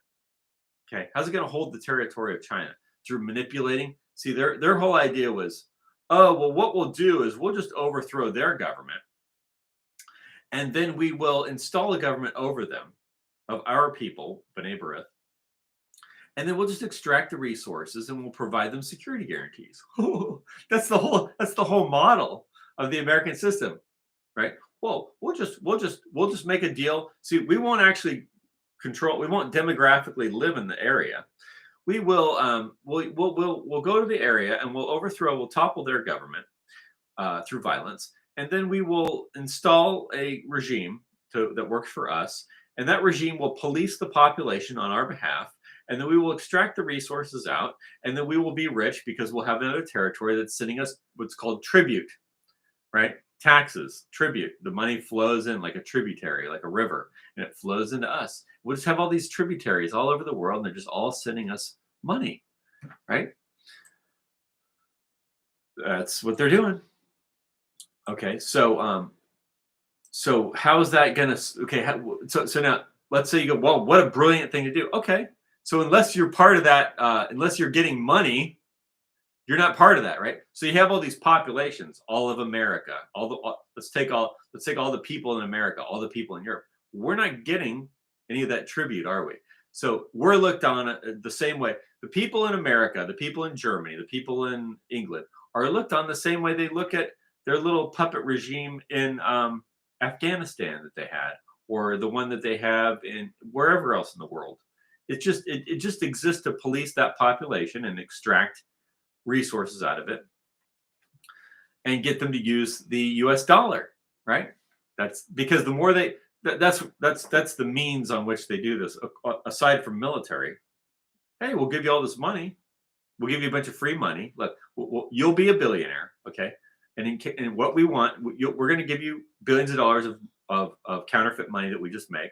Okay, how's it going to hold the territory of China? Through manipulating? See, their whole idea was, oh, well, what we'll do is we'll just overthrow their government, and then we will install a government over them of our people, B'nai B'rith, and then we'll just extract the resources and we'll provide them security guarantees. That's the whole model of the American system, right? Well, we'll just make a deal. See, we won't actually control. We won't demographically live in the area. We will. We'll go to the area and we'll overthrow. We'll topple their government through violence, and then we will install a regime that works for us, and that regime will police the population on our behalf, and then we will extract the resources out, and then we will be rich because we'll have another territory that's sending us what's called tribute, right? Taxes, tribute. The money flows in like a tributary, like a river, and it flows into us. We'll just have all these tributaries all over the world, and they're just all sending us money, right? That's what they're doing. Okay, so how is that gonna? Okay, so now let's say you go, well, what a brilliant thing to do. Okay, so unless you're part of that, unless you're getting money, you're not part of that, right? So you have all these populations, all of America, let's take all the people in America, all the people in Europe. We're not getting any of that tribute, are we? So we're looked on the same way. The people in America, the people in Germany, the people in England are looked on the same way they look at their little puppet regime in Afghanistan that they had, or the one that they have in wherever else in the world. It just exists to police that population and extract resources out of it and get them to use the US dollar, right? That's because the more that's the means on which they do this, aside from military. Hey, we'll give you all this money. We'll give you a bunch of free money. Look, you'll be a billionaire, okay? And what we want, we're going to give you billions of dollars of counterfeit money that we just make.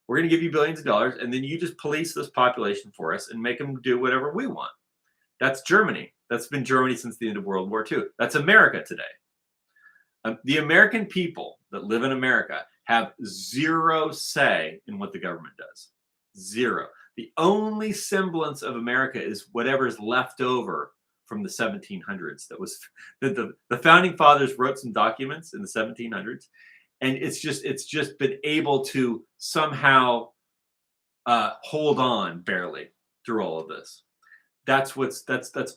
We're going to give you billions of dollars, and then you just police this population for us and make them do whatever we want. That's Germany. That's been Germany since the end of World War II. That's America today. The American people that live in America have zero say in what the government does. Zero. The only semblance of America is whatever's left over from the 1700s. That was the founding fathers wrote some documents in the 1700s, and it's just been able to somehow hold on barely through all of this. That's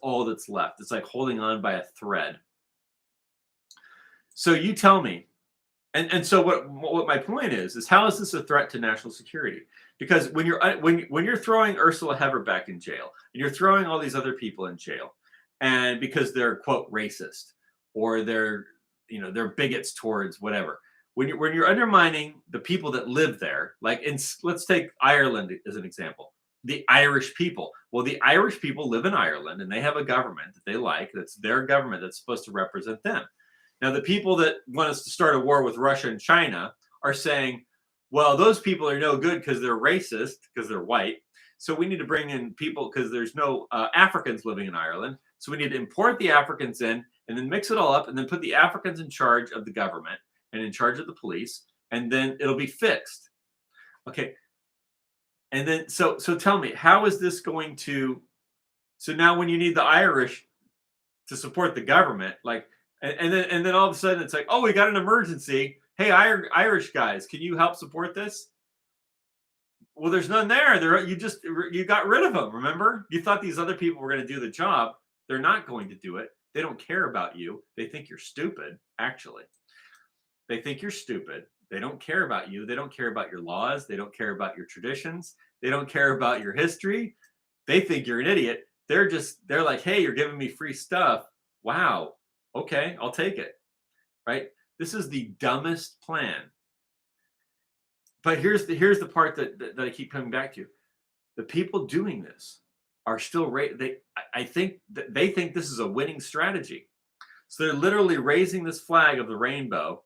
all that's left. It's like holding on by a thread. So you tell me, and so what my point is how is this a threat to national security? Because when you're throwing Ursula Haverbeck in jail and you're throwing all these other people in jail, and because they're quote racist or they're bigots towards whatever, when you're undermining the people that live there, like let's take Ireland as an example. The Irish people. Well, the Irish people live in Ireland and they have a government that they like. That's their government that's supposed to represent them. Now, the people that want us to start a war with Russia and China are saying, well, those people are no good because they're racist, because they're white. So we need to bring in people because there's no Africans living in Ireland. So we need to import the Africans in and then mix it all up and then put the Africans in charge of the government and in charge of the police. And then it'll be fixed. Okay. And then, so tell me, how is this going to? So now, when you need the Irish to support the government, like, and then all of a sudden it's like, oh, we got an emergency. Hey, Irish guys, can you help support this? Well, there's none there. You got rid of them. Remember, you thought these other people were going to do the job. They're not going to do it. They don't care about you. They think you're stupid. Actually, they think you're stupid. They don't care about you. They don't care about your laws. They don't care about your traditions. They don't care about your history. They think you're an idiot. They're like, hey, you're giving me free stuff. Wow. Okay, I'll take it. Right? This is the dumbest plan. But here's the part that I keep coming back to. The people doing this are still I think that they think this is a winning strategy. So they're literally raising this flag of the rainbow,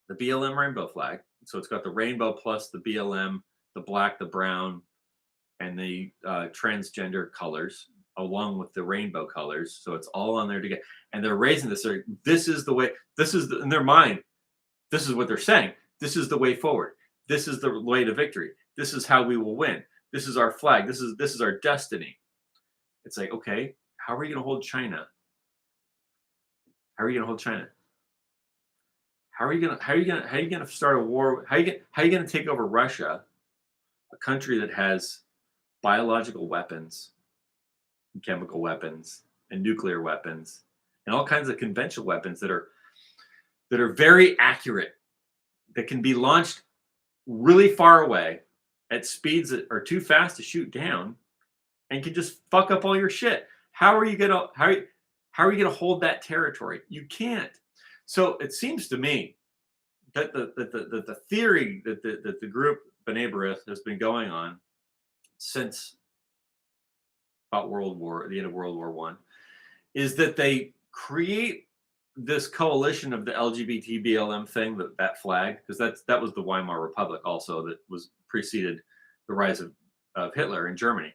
the BLM rainbow flag. So it's got the rainbow plus the BLM, the black, the brown, and the transgender colors along with the rainbow colors. So it's all on there together. And they're raising this. This is the way, in their mind, This is what they're saying. This is the way forward. This is the way to victory. This is how we will win. This is our flag. This is our destiny. It's like, okay, how are you going to hold China? How are you going to hold China? How are you going to start a war? How are you going to take over Russia, a country that has biological weapons, and chemical weapons, and nuclear weapons, and all kinds of conventional weapons that are very accurate, that can be launched really far away at speeds that are too fast to shoot down, and can just fuck up all your shit. How are you gonna hold that territory? You can't. So it seems to me that the theory that the group B'nai B'rith has been going on since about the end of World War I, is that they create this coalition of the LGBT BLM thing, that flag, because that was the Weimar Republic also, that was preceded the rise of Hitler in Germany.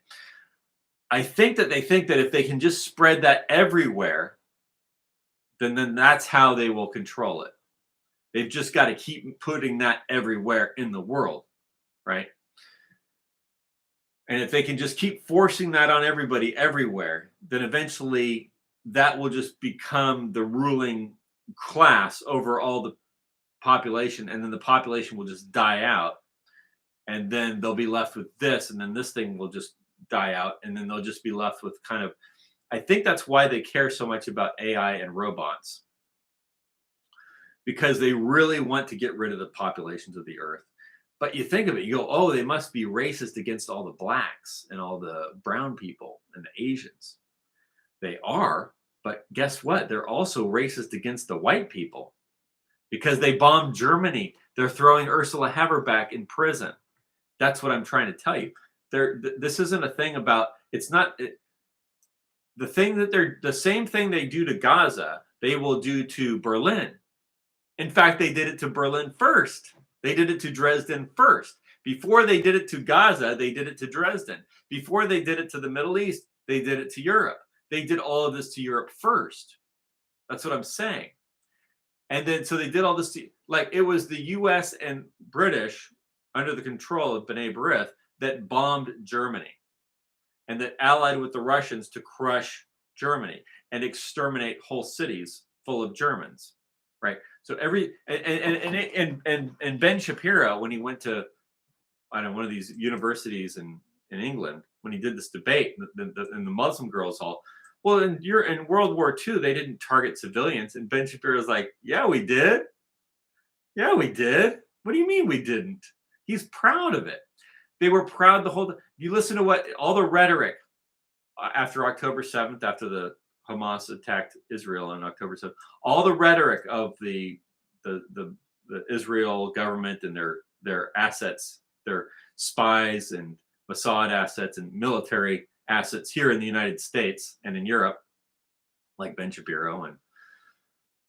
I think that they think that if they can just spread that everywhere, then that's how they will control it. They've just got to keep putting that everywhere in the world, right? And if they can just keep forcing that on everybody everywhere, then eventually that will just become the ruling class over all the population, and then the population will just die out, and then they'll be left with this, and then this thing will just die out, and then they'll just be left with kind of, I think that's why they care so much about AI and robots, because they really want to get rid of the populations of the earth. But you think of it, you go, oh, they must be racist against all the blacks and all the brown people and the Asians. They are, but guess what? They're also racist against the white people because they bombed Germany. They're throwing Ursula Haverbeck in prison. That's what I'm trying to tell you. This isn't a thing about, it's not, the same thing they do to Gaza, they will do to Berlin. In fact, they did it to Berlin first. They did it to Dresden first. Before they did it to Gaza, they did it to Dresden. Before they did it to the Middle East, they did it to Europe. They did all of this to Europe first. That's what I'm saying. And then, so they did all this to, like, it was the US and British under the control of B'nai B'rith that bombed Germany and that allied with the Russians to crush Germany and exterminate whole cities full of Germans, right? So and Ben Shapiro, when he went to, I don't know, one of these universities in England, when he did this debate in the Muslim girls' hall, well, in World War II, they didn't target civilians, and Ben Shapiro's like, yeah, we did. Yeah, we did. What do you mean we didn't? He's proud of it. They were proud the whole. You listen to what all the rhetoric after October 7th, after the Hamas attacked Israel on October 7th, all the rhetoric of the Israel government and their assets, their spies and Mossad assets and military assets here in the United States and in Europe, like Ben Shapiro and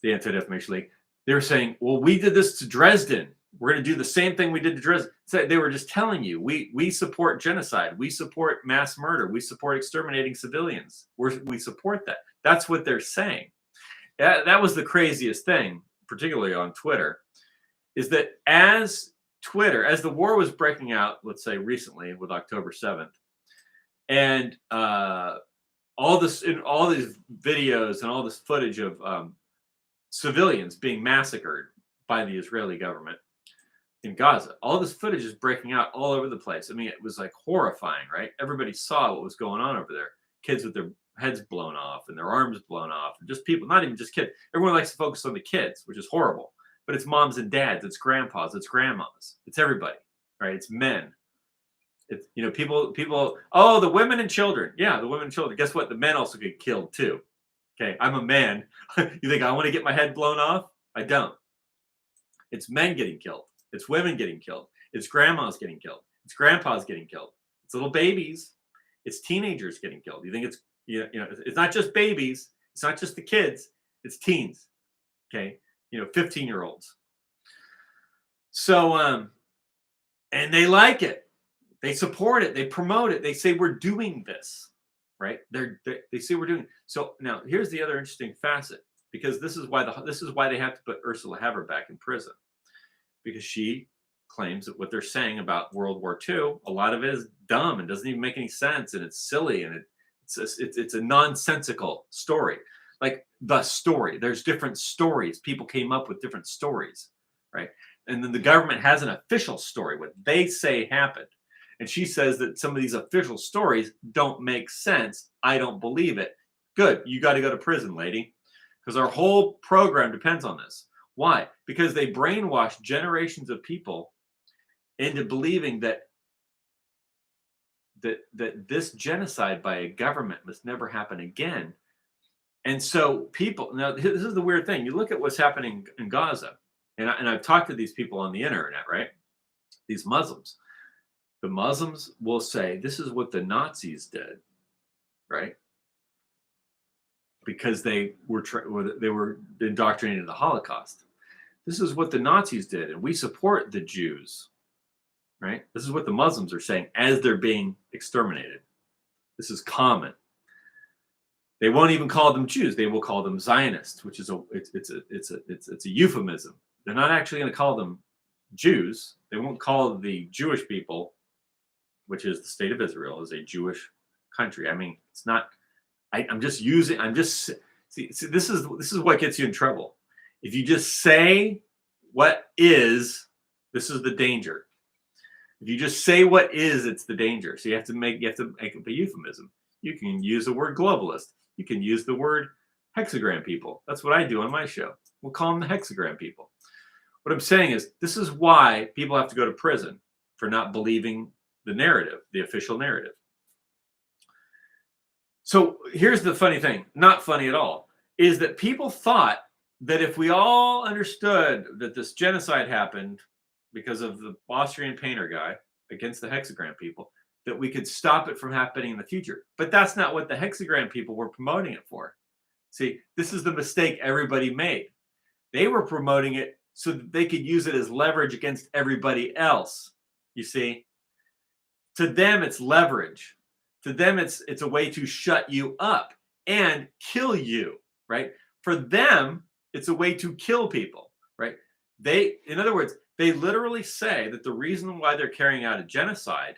the Anti-Defamation League, they were saying, well, we did this to Dresden. We're going to do the same thing we did to Dresden. So they were just telling you, we support genocide. We support mass murder. We support exterminating civilians. We support that. That's what they're saying. That was the craziest thing, particularly on Twitter, is that as the war was breaking out, let's say recently with October 7th, and all these videos and all this footage of civilians being massacred by the Israeli government in Gaza, all this footage is breaking out all over the place. I mean, it was like horrifying, right? Everybody saw what was going on over there. Kids with their heads blown off and their arms blown off, and just people, not even just kids. Everyone likes to focus on the kids, which is horrible. But it's moms and dads, it's grandpas, it's grandmas, it's everybody, right? It's men. It's, people, oh, the women and children. Yeah, the women and children. Guess what? The men also get killed too. Okay, I'm a man. You think I want to get my head blown off? I don't. It's men getting killed. It's women getting killed. It's grandmas getting killed. It's grandpas getting killed. It's little babies. It's teenagers getting killed. You think it's, it's not just babies. It's not just the kids. It's teens. Okay, 15-year-olds. So, and they like it. They support it. They promote it. They say we're doing this, right? They say we're doing it. So now here's the other interesting facet, because this is why they have to put Ursula Haverbeck in prison. because she claims that what they're saying about World War II, a lot of it is dumb and doesn't even make any sense, and it's silly, and it's a nonsensical story. Like the story, there's different stories. People came up with different stories, right? And then the government has an official story, what they say happened. And she says that some of these official stories don't make sense. I don't believe it. Good. You got to go to prison, lady. Because our whole program depends on this. Why? Because they brainwashed generations of people into believing that this genocide by a government must never happen again. And so people, now this is the weird thing. You look at what's happening in Gaza, and I've talked to these people on the internet, right? These Muslims. The Muslims will say, this is what the Nazis did, right? Because they were indoctrinated in the Holocaust. This is what the Nazis did, and we support the Jews, right? This is what the Muslims are saying as they're being exterminated. This is common. They won't even call them Jews; they will call them Zionists, which is it's a euphemism. They're not actually going to call them Jews. They won't call the Jewish people, which is the state of Israel, as a Jewish country. I mean, it's not. I'm just see. This is what gets you in trouble. If you just say what is, this is the danger. If you just say what is, it's the danger. So you have to make up a euphemism. You can use the word globalist. You can use the word hexagram people. That's what I do on my show. We'll call them the hexagram people. What I'm saying is, this is why people have to go to prison for not believing the narrative, the official narrative. So here's the funny thing, not funny at all, is that people thought that if we all understood that this genocide happened because of the Austrian painter guy against the hexagram people, that we could stop it from happening in the future. But that's not what the hexagram people were promoting it for. See, this is the mistake everybody made. They were promoting it so that they could use it as leverage against everybody else. You see, to them, it's leverage. To them, it's a way to shut you up and kill you, right? For them, it's a way to kill people, right? In other words, they literally say that the reason why they're carrying out a genocide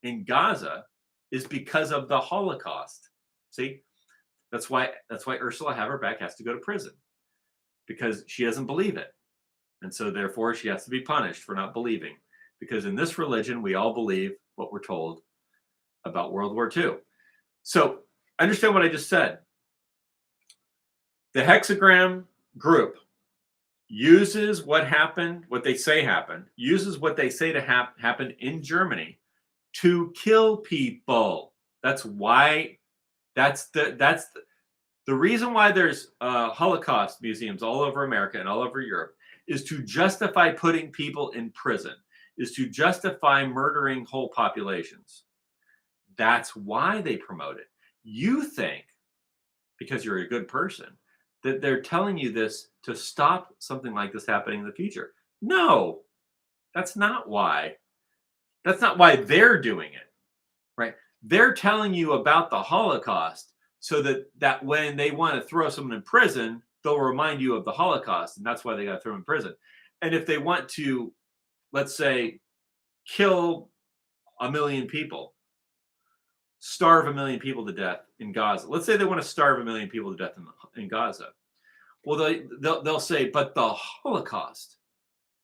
in Gaza is because of the Holocaust. See, that's why Ursula Haverbeck has to go to prison, because she doesn't believe it. And so therefore she has to be punished for not believing, because in this religion, we all believe what we're told about World War II. So understand what I just said. The hexagram group uses what happened, what they say happened, uses what they say to happen in Germany to kill people. That's why. That's the reason why there's Holocaust museums all over America and all over Europe, is to justify putting people in prison, is to justify murdering whole populations. That's why they promote it. You think, because you're a good person, that they're telling you this to stop something like this happening in the future. No, that's not why. That's not why they're doing it, right? They're telling you about the Holocaust so that when they want to throw someone in prison, they'll remind you of the Holocaust, and that's why they got to throw them in prison. And if they want to, let's say, kill 1 million people, starve 1 million people to death in Gaza. Let's say they want to starve 1 million people to death in Gaza. Well, they'll say, but the Holocaust.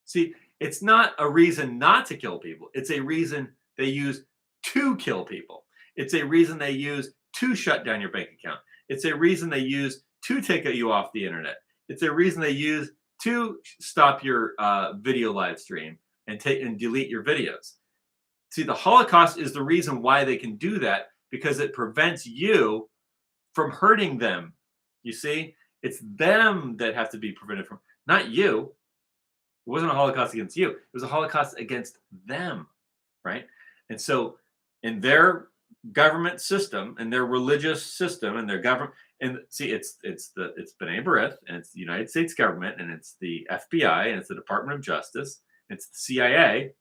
See, it's not a reason not to kill people. It's a reason they use to kill people. It's a reason they use to shut down your bank account. It's a reason they use to take you off the internet. It's a reason they use to stop your video live stream and delete your videos. See, the Holocaust is the reason why they can do that, because it prevents you from hurting them. You see, it's them that have to be prevented from, not you. It wasn't a Holocaust against you. It was a Holocaust against them, right? And so in their government system and their religious system and their government, and see, it's B'nai B'rith, and it's the United States government, and it's the FBI, and it's the Department of Justice, and it's the CIA,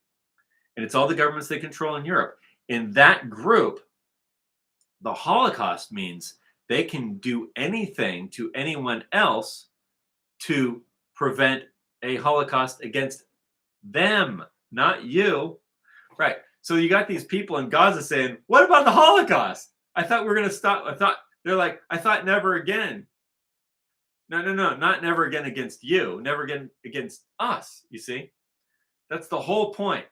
and it's all the governments they control in Europe. In that group, the Holocaust means they can do anything to anyone else to prevent a Holocaust against Them, not you. Right. So you got these people in Gaza saying, what about the Holocaust? I thought we were going to stop. They're like, I thought never again. No, not never again against you, never again against us. You see, that's the whole point.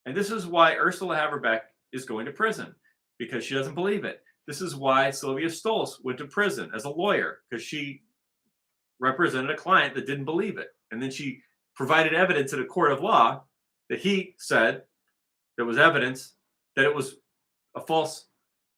And this is why Ursula Haverbeck is going to prison, because she doesn't believe it. This is why Sylvia Stolz went to prison as a lawyer, because she represented a client that didn't believe it. And then she provided evidence in a court of law that he said there was evidence that it was a false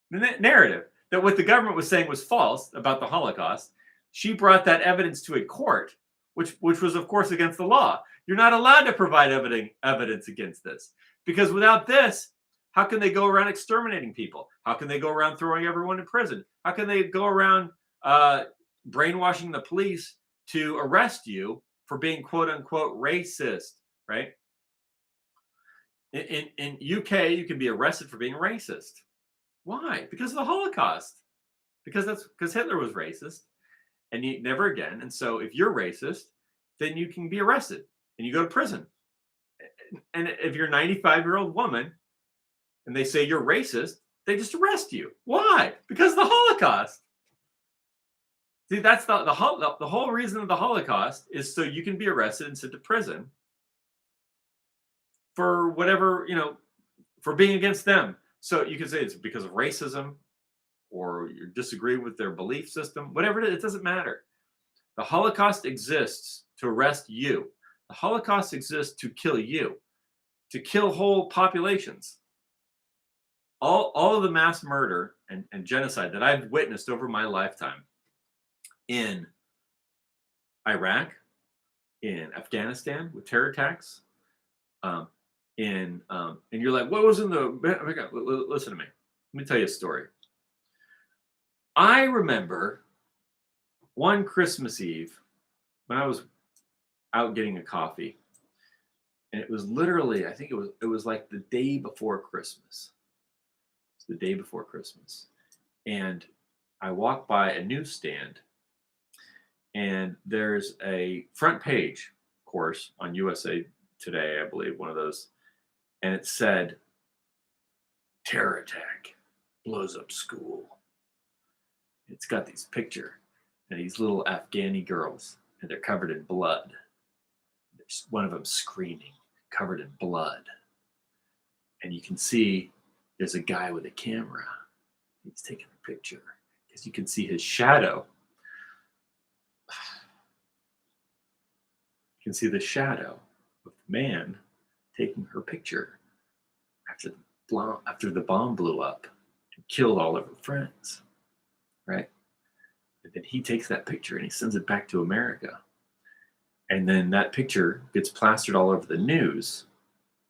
narrative, that what the government was saying was false about the Holocaust. She brought that evidence to a court, which was, of course, against the law. You're not allowed to provide evidence against this, because without this, how can they go around exterminating people? How can they go around throwing everyone in prison? How can they go around brainwashing the police to arrest you for being quote unquote racist, right? In UK, you can be arrested for being racist. Why? Because of the Holocaust. Because Hitler was racist, and you never again. And so if you're racist, then you can be arrested and you go to prison. And if you're a 95-year-old woman and they say you're racist, they just arrest you. Why? Because of the Holocaust. See, that's the whole reason of the Holocaust is so you can be arrested and sent to prison for whatever, for being against them. So you can say it's because of racism, or you disagree with their belief system, whatever it is, it doesn't matter. The Holocaust exists to arrest you. The Holocaust exists to kill you, to kill whole populations. All of the mass murder and genocide that I've witnessed over my lifetime in Iraq, in Afghanistan with terror attacks, and you're like, what was in the, listen to me. Let me tell you a story. I remember one Christmas Eve when I was out getting a coffee, and it was literally, I think it was like the day before Christmas. It's the day before Christmas. And I walked by a newsstand, and there's a front page, of course, on USA Today, I believe, one of those, and it said, terror attack blows up school. It's got this picture and these little Afghani girls, and they're covered in blood. There's one of them screaming, covered in blood. And you can see there's a guy with a camera. He's taking a picture because you can see his shadow. You can see the shadow of the man taking her picture after the bomb blew up and killed all of her friends. Right? And then he takes that picture and he sends it back to America. And then that picture gets plastered all over the news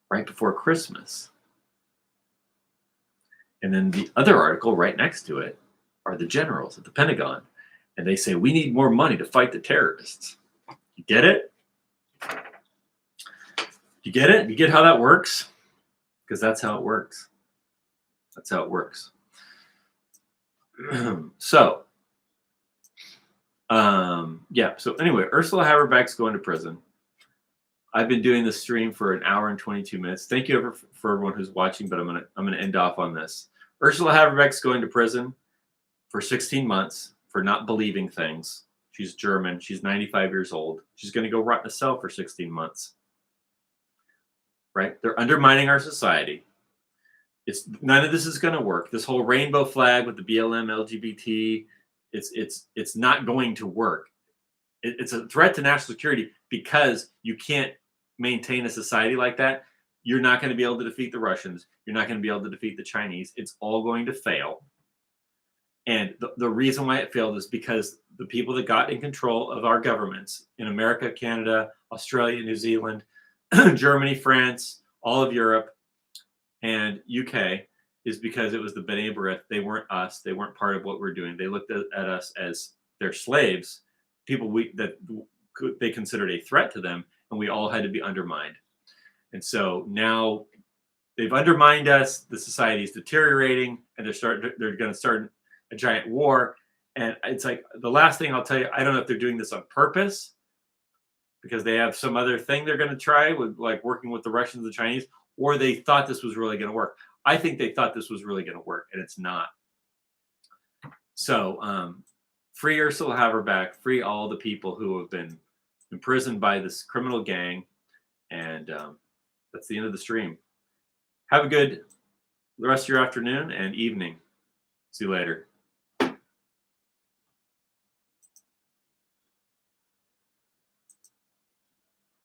right before Christmas. And then the other article right next to it are the generals at the Pentagon. And they say, we need more money to fight the terrorists. You get it? You get it? You get how that works? Because that's how it works. That's how it works. So anyway, Ursula Haverbeck's going to prison. I've been doing this stream for an hour and 22 minutes. Thank you for everyone who's watching, but I'm gonna end off on this. Ursula Haverbeck's going to prison for 16 months for not believing things. She's German. She's 95 years old. She's going to go rot in a cell for 16 months. Right? They're undermining our society. None of this is going to work. This whole rainbow flag with the BLM, LGBT, it's not going to work. It's a threat to national security because you can't maintain a society like that. You're not going to be able to defeat the Russians. You're not going to be able to defeat the Chinese. It's all going to fail. And the reason why it failed is because the people that got in control of our governments in America, Canada, Australia, New Zealand, Germany, France, all of Europe, and UK is because it was the B'nai B'rith. They weren't us. They weren't part of what we're doing. They looked at us as their slaves, people they considered a threat to them, and we all had to be undermined. And so now they've undermined us. The society is deteriorating, and they're going to start a giant war. And it's like the last thing I'll tell you, I don't know if they're doing this on purpose, because they have some other thing they're going to try with, like working with the Russians, the Chinese, or they thought this was really going to work. I think they thought this was really going to work, and it's not. So, free Ursula Haverbeck, free all the people who have been imprisoned by this criminal gang, and that's the end of the stream. Have a good the rest of your afternoon and evening. See you later.